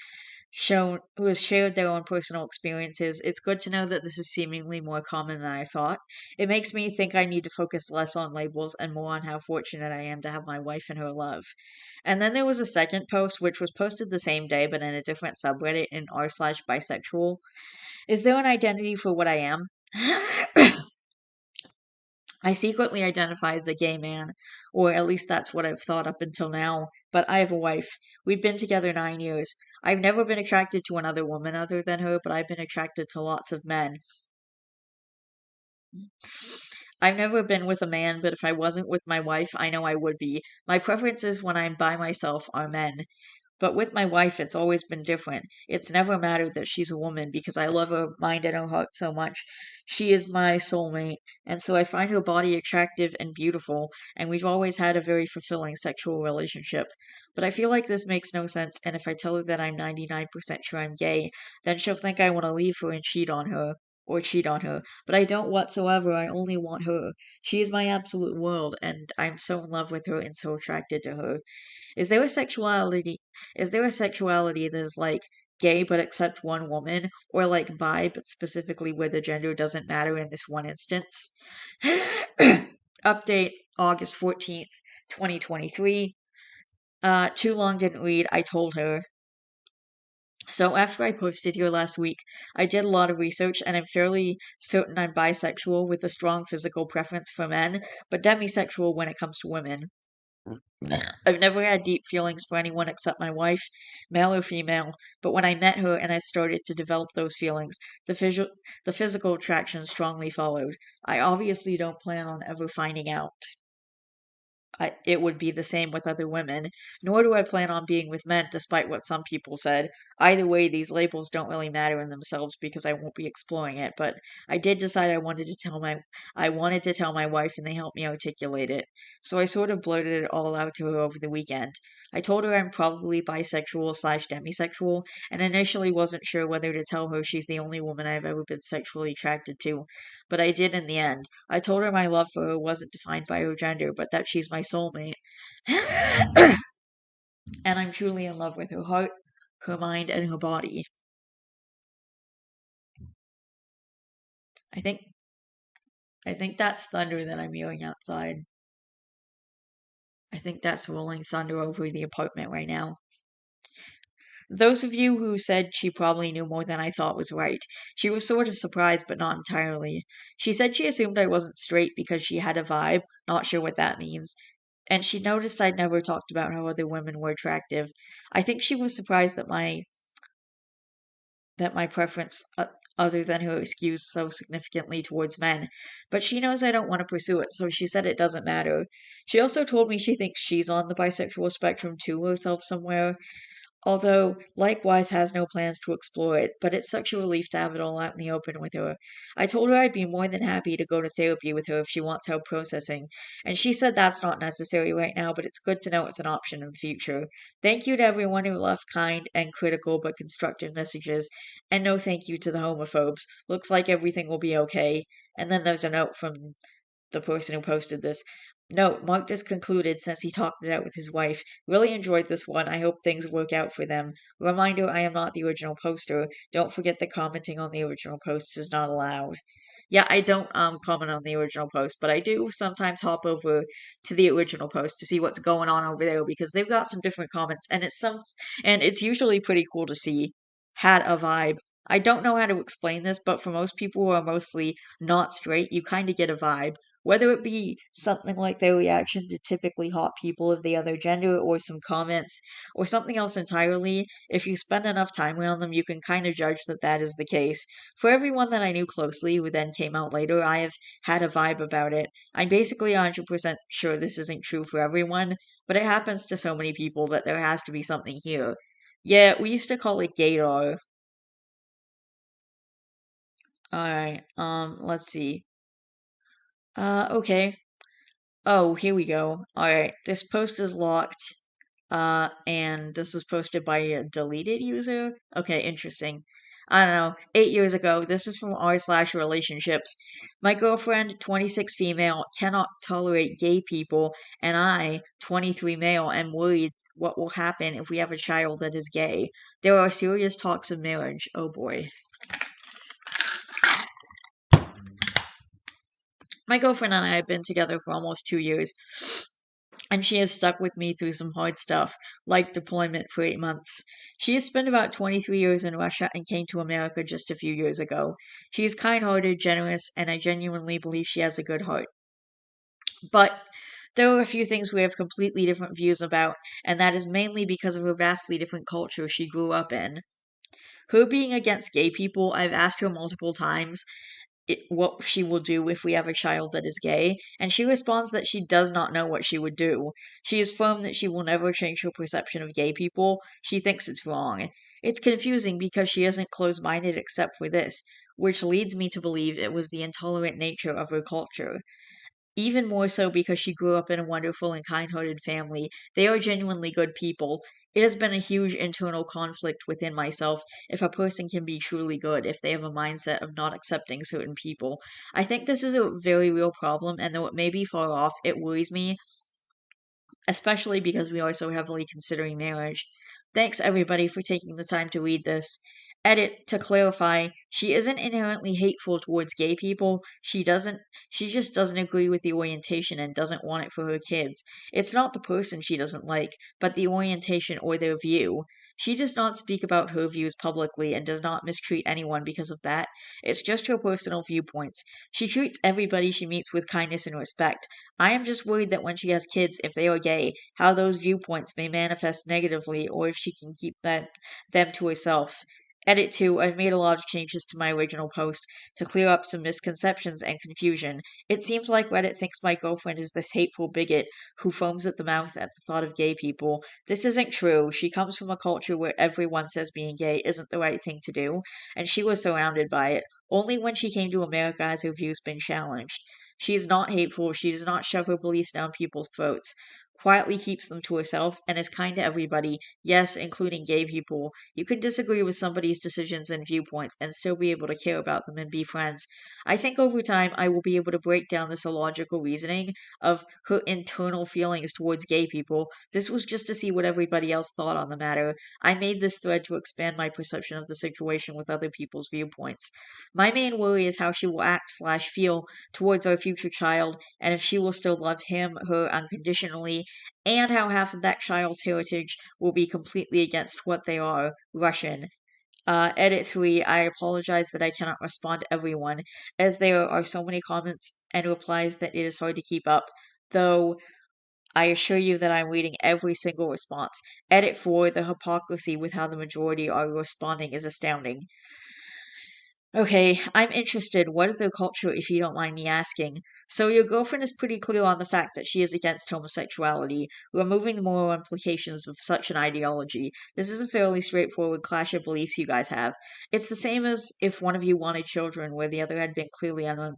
shared their own personal experiences. It's good to know that this is seemingly more common than I thought. It makes me think I need to focus less on labels and more on how fortunate I am to have my wife and her love. And then there was a second post which was posted the same day but in a different subreddit in r/bisexual. Is there an identity for what I am? I secretly identify as a gay man, or at least that's what I've thought up until now, but I have a wife. We've been together 9 years. I've never been attracted to another woman other than her, but I've been attracted to lots of men. I've never been with a man, but if I wasn't with my wife, I know I would be. My preferences when I'm by myself are men. But with my wife, it's always been different. It's never mattered that she's a woman because I love her mind and her heart so much. She is my soulmate, and so I find her body attractive and beautiful, and we've always had a very fulfilling sexual relationship. But I feel like this makes no sense, and if I tell her that I'm 99% sure I'm gay, then she'll think I want to leave her and cheat on her. Or cheat on her. But I don't whatsoever. I only want her. She is my absolute world, and I'm so in love with her and so attracted to her. Is there a sexuality is there a sexuality that is like gay but except one woman, or like bi but specifically where the gender doesn't matter in this one instance? Update August 14th, 2023. Too long didn't read. I told her. So after I posted here last week, I did a lot of research and I'm fairly certain I'm bisexual with a strong physical preference for men, but demisexual when it comes to women. I've never had deep feelings for anyone except my wife, male or female, but when I met her and I started to develop those feelings, the physical attraction strongly followed. I obviously don't plan on ever finding out. It would be the same with other women, nor do I plan on being with men, despite what some people said. Either way, these labels don't really matter in themselves because I won't be exploring it, but I did decide I wanted to tell my wife and they helped me articulate it. So I sort of blurted it all out to her over the weekend. I told her I'm probably bisexual/demisexual, and initially wasn't sure whether to tell her she's the only woman I've ever been sexually attracted to, but I did in the end. I told her my love for her wasn't defined by her gender, but that she's my soulmate. And I'm truly in love with her heart, her mind, and her body. I think I think that's thunder that I'm hearing outside. I think that's rolling thunder over the apartment right now. Those of you who said she probably knew more than I thought was right. She was sort of surprised, but not entirely. She said she assumed I wasn't straight because she had a vibe, not sure what that means. And she noticed I'd never talked about how other women were attractive. I think she was surprised that my preference other than her skews so significantly towards men, but she knows I don't want to pursue it, so she said it doesn't matter. She also told me she thinks she's on the bisexual spectrum too herself somewhere, although likewise has no plans to explore it, but it's such a relief to have it all out in the open with her. I told her I'd be more than happy to go to therapy with her if she wants help processing, and she said that's not necessary right now, but it's good to know it's an option in the future. Thank you to everyone who left kind and critical but constructive messages, and no thank you to the homophobes. Looks like everything will be okay. And then there's a note from the person who posted this. Note, Mark just concluded since he talked it out with his wife. Really enjoyed this one. I hope things work out for them. Reminder, I am not the original poster. Don't forget that commenting on the original posts is not allowed. Yeah, I don't comment on the original post, but I do sometimes hop over to the original post to see what's going on over there because they've got some different comments and it's usually pretty cool to see. Had a vibe. I don't know how to explain this, but for most people who are mostly not straight, you kind of get a vibe. Whether it be something like their reaction to typically hot people of the other gender, or some comments, or something else entirely, if you spend enough time around them, you can kind of judge that that is the case. For everyone that I knew closely who then came out later, I have had a vibe about it. I'm basically 100% sure this isn't true for everyone, but it happens to so many people that there has to be something here. Yeah, we used to call it gaydar. Alright, let's see. Okay. Oh, here we go. Alright, this post is locked. And this was posted by a deleted user. Okay, interesting. I don't know. 8 years ago, this is from r/relationships. My girlfriend, 26 female, cannot tolerate gay people, and I, 23 male, am worried what will happen if we have a child that is gay. There are serious talks of marriage. Oh boy. My girlfriend and I have been together for almost 2 years, and she has stuck with me through some hard stuff, like deployment for 8 months. She has spent about 23 years in Russia and came to America just a few years ago. She is kind hearted, generous, and I genuinely believe she has a good heart. But there are a few things we have completely different views about, and that is mainly because of her vastly different culture she grew up in. Her being against gay people, I've asked her multiple times what she will do if we have a child that is gay, and she responds that she does not know what she would do. She is firm that she will never change her perception of gay people. She thinks it's wrong. It's confusing because she isn't closed minded except for this, which leads me to believe it was the intolerant nature of her culture. Even more so because she grew up in a wonderful and kind hearted family. They are genuinely good people. It has been a huge internal conflict within myself if a person can be truly good if they have a mindset of not accepting certain people. I think this is a very real problem, and though it may be far off, it worries me, especially because we are so heavily considering marriage. Thanks everybody for taking the time to read this. Edit to clarify, she isn't inherently hateful towards gay people. She just doesn't agree with the orientation and doesn't want it for her kids. It's not the person she doesn't like, but the orientation or their view. She does not speak about her views publicly and does not mistreat anyone because of that. It's just her personal viewpoints. She treats everybody she meets with kindness and respect. I am just worried that when she has kids, if they are gay, how those viewpoints may manifest negatively or if she can keep them to herself. Edit 2. I've made a lot of changes to my original post to clear up some misconceptions and confusion. It seems like Reddit thinks my girlfriend is this hateful bigot who foams at the mouth at the thought of gay people. This isn't true. She comes from a culture where everyone says being gay isn't the right thing to do, and she was surrounded by it. Only when she came to America has her views been challenged. She is not hateful. She does not shove her beliefs down people's throats. Quietly keeps them to herself and is kind to everybody, yes, including gay people. You can disagree with somebody's decisions and viewpoints and still be able to care about them and be friends. I think over time I will be able to break down this illogical reasoning of her internal feelings towards gay people. This was just to see what everybody else thought on the matter. I made this thread to expand my perception of the situation with other people's viewpoints. My main worry is how she will act/feel towards our future child, and if she will still love him, her unconditionally, and how half of that child's heritage will be completely against what they are, Russian. Edit 3, I apologize that I cannot respond to everyone, as there are so many comments and replies that it is hard to keep up, though I assure you that I'm reading every single response. Edit 4, the hypocrisy with how the majority are responding is astounding. Okay, I'm interested. What is their culture, if you don't mind me asking? So, your girlfriend is pretty clear on the fact that she is against homosexuality, removing the moral implications of such an ideology. This is a fairly straightforward clash of beliefs you guys have. It's the same as if one of you wanted children where the other had been clearly and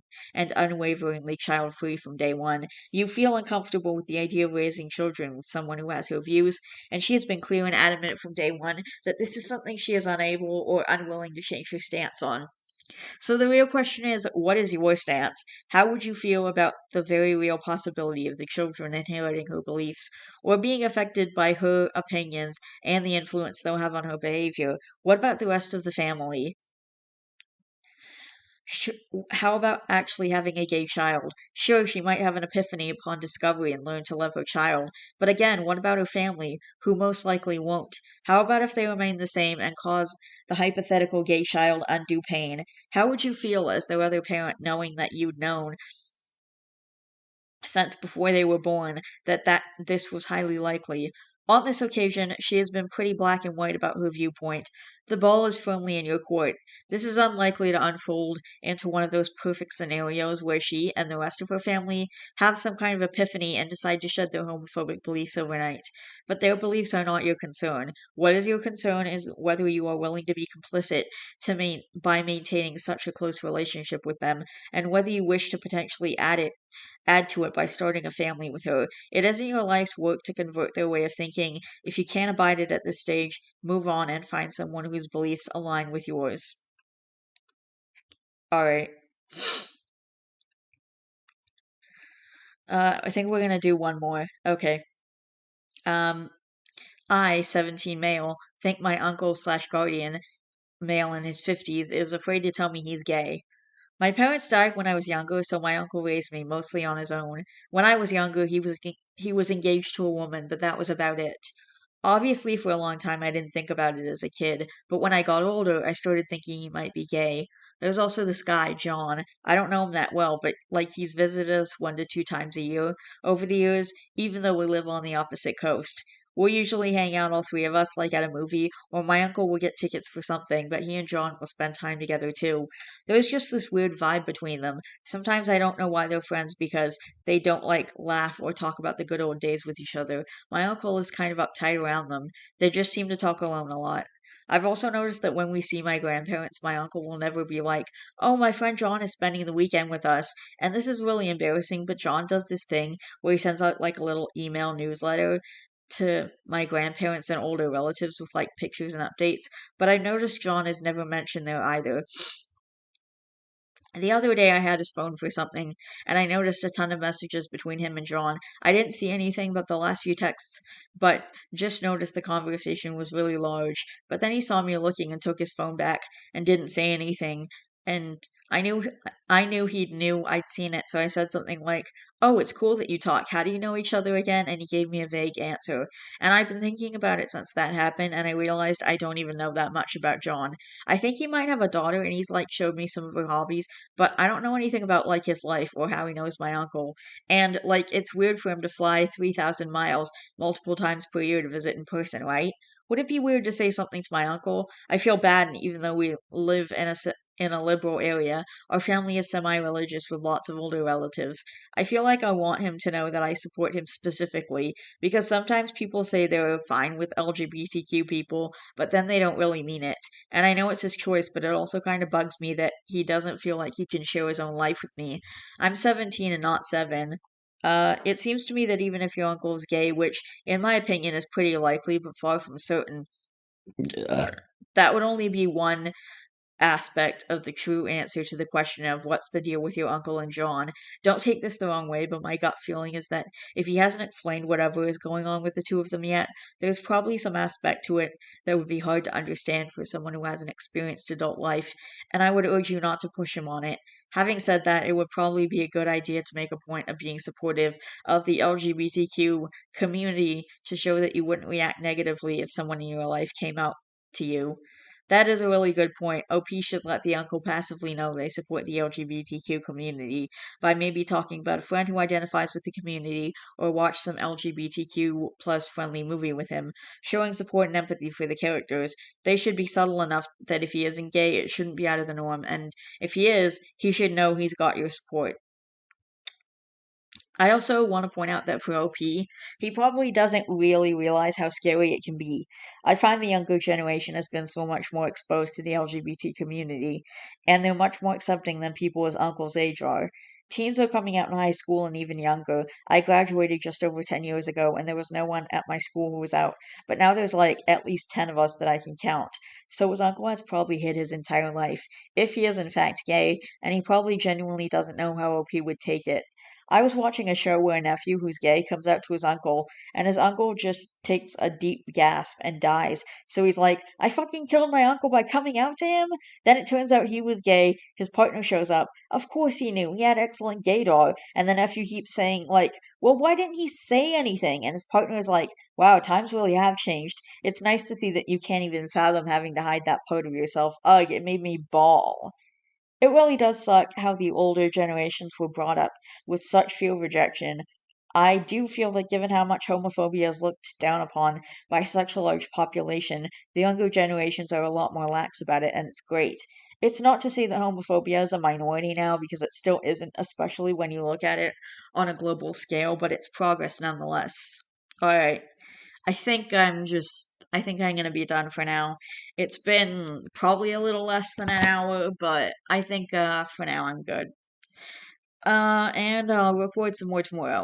unwaveringly child free from day one. You feel uncomfortable with the idea of raising children with someone who has her views, and she has been clear and adamant from day one that this is something she is unable or unwilling to change her stance on. So the real question is, what is your stance? How would you feel about the very real possibility of the children inheriting her beliefs or being affected by her opinions and the influence they'll have on her behavior? What about the rest of the family? Sh- How about actually having a gay child? Sure, she might have an epiphany upon discovery and learn to love her child, but again, what about her family, who most likely won't? How about if they remain the same and cause the hypothetical gay child undue pain? How would you feel as their other parent knowing that you'd known since before they were born that this was highly likely? On this occasion, she has been pretty black and white about her viewpoint. The ball is firmly in your court. This is unlikely to unfold into one of those perfect scenarios where she and the rest of her family have some kind of epiphany and decide to shed their homophobic beliefs overnight. But their beliefs are not your concern. What is your concern is whether you are willing to be complicit by maintaining such a close relationship with them, and whether you wish to potentially add to it by starting a family with her. It isn't your life's work to convert their way of thinking. If you can't abide it at this stage, move on and find someone whose beliefs align with yours. Alright. I think we're gonna do one more. Okay. Um, I, 17 male, think my uncle slash guardian, male in his 50s, is afraid to tell me he's gay. My parents died when I was younger, so my uncle raised me mostly on his own. When I was younger, he was engaged to a woman, but that was about it. Obviously, for a long time, I didn't think about it as a kid, but when I got older, I started thinking he might be gay. There's also this guy, John. I don't know him that well, but like he's visited us 1 to 2 times a year over the years, even though we live on the opposite coast. We'll usually hang out, all three of us, like at a movie, or my uncle will get tickets for something, but he and John will spend time together too. There's just this weird vibe between them. Sometimes I don't know why they're friends because they don't like laugh or talk about the good old days with each other. My uncle is kind of uptight around them. They just seem to talk alone a lot. I've also noticed that when we see my grandparents, my uncle will never be like, "Oh, my friend John is spending the weekend with us." And this is really embarrassing, but John does this thing where he sends out like a little email newsletter to my grandparents and older relatives with like pictures and updates. But I've noticed John is never mentioned there either. The other day I had his phone for something, and I noticed a ton of messages between him and John. I didn't see anything but the last few texts, but just noticed the conversation was really large. But then he saw me looking and took his phone back and didn't say anything. And I knew he knew I'd seen it, so I said something like, "Oh, it's cool that you talk. How do you know each other again?" And he gave me a vague answer. And I've been thinking about it since that happened, and I realized I don't even know that much about John. I think he might have a daughter, and he's like showed me some of her hobbies, but I don't know anything about like his life or how he knows my uncle. And like it's weird for him to fly 3,000 miles multiple times per year to visit in person, right? Would it be weird to say something to my uncle? I feel bad, and even though we live in a liberal area, our family is semi-religious with lots of older relatives. I feel like I want him to know that I support him specifically because sometimes people say they're fine with LGBTQ people, but then they don't really mean it. And I know it's his choice, but it also kind of bugs me that he doesn't feel like he can share his own life with me. I'm 17 and not 7. It seems to me that even if your uncle is gay, which in my opinion is pretty likely but far from certain, that would only be one aspect of the true answer to the question of what's the deal with your uncle and John. Don't take this the wrong way, but my gut feeling is that if he hasn't explained whatever is going on with the two of them yet, there's probably some aspect to it that would be hard to understand for someone who hasn't experienced adult life, and I would urge you not to push him on it. Having said that, it would probably be a good idea to make a point of being supportive of the LGBTQ community to show that you wouldn't react negatively if someone in your life came out to you. That is a really good point. OP should let the uncle passively know they support the LGBTQ community by maybe talking about a friend who identifies with the community or watch some LGBTQ plus friendly movie with him, showing support and empathy for the characters. They should be subtle enough that if he isn't gay, it shouldn't be out of the norm, and if he is, he should know he's got your support. I also want to point out that for OP, he probably doesn't really realize how scary it can be. I find the younger generation has been so much more exposed to the LGBT community, and they're much more accepting than people his uncle's age are. Teens are coming out in high school and even younger. I graduated just over 10 years ago, and there was no one at my school who was out, but now there's like at least 10 of us that I can count. So his uncle has probably hid his entire life, if he is in fact gay, and he probably genuinely doesn't know how OP would take it. I was watching a show where a nephew who's gay comes out to his uncle, and his uncle just takes a deep gasp and dies. So he's like, I fucking killed my uncle by coming out to him? Then it turns out he was gay. His partner shows up. Of course he knew. He had excellent gaydar. And the nephew keeps saying, like, well, why didn't he say anything? And his partner is like, wow, times really have changed. It's nice to see that you can't even fathom having to hide that part of yourself. Ugh, it made me bawl. It really does suck how the older generations were brought up with such fear of rejection. I do feel that given how much homophobia is looked down upon by such a large population, the younger generations are a lot more lax about it, and it's great. It's not to say that homophobia is a minority now, because it still isn't, especially when you look at it on a global scale, but it's progress nonetheless. Alright, I think I'm gonna be done for now. It's been probably a little less than an hour, but I think for now I'm good. And I'll record some more tomorrow.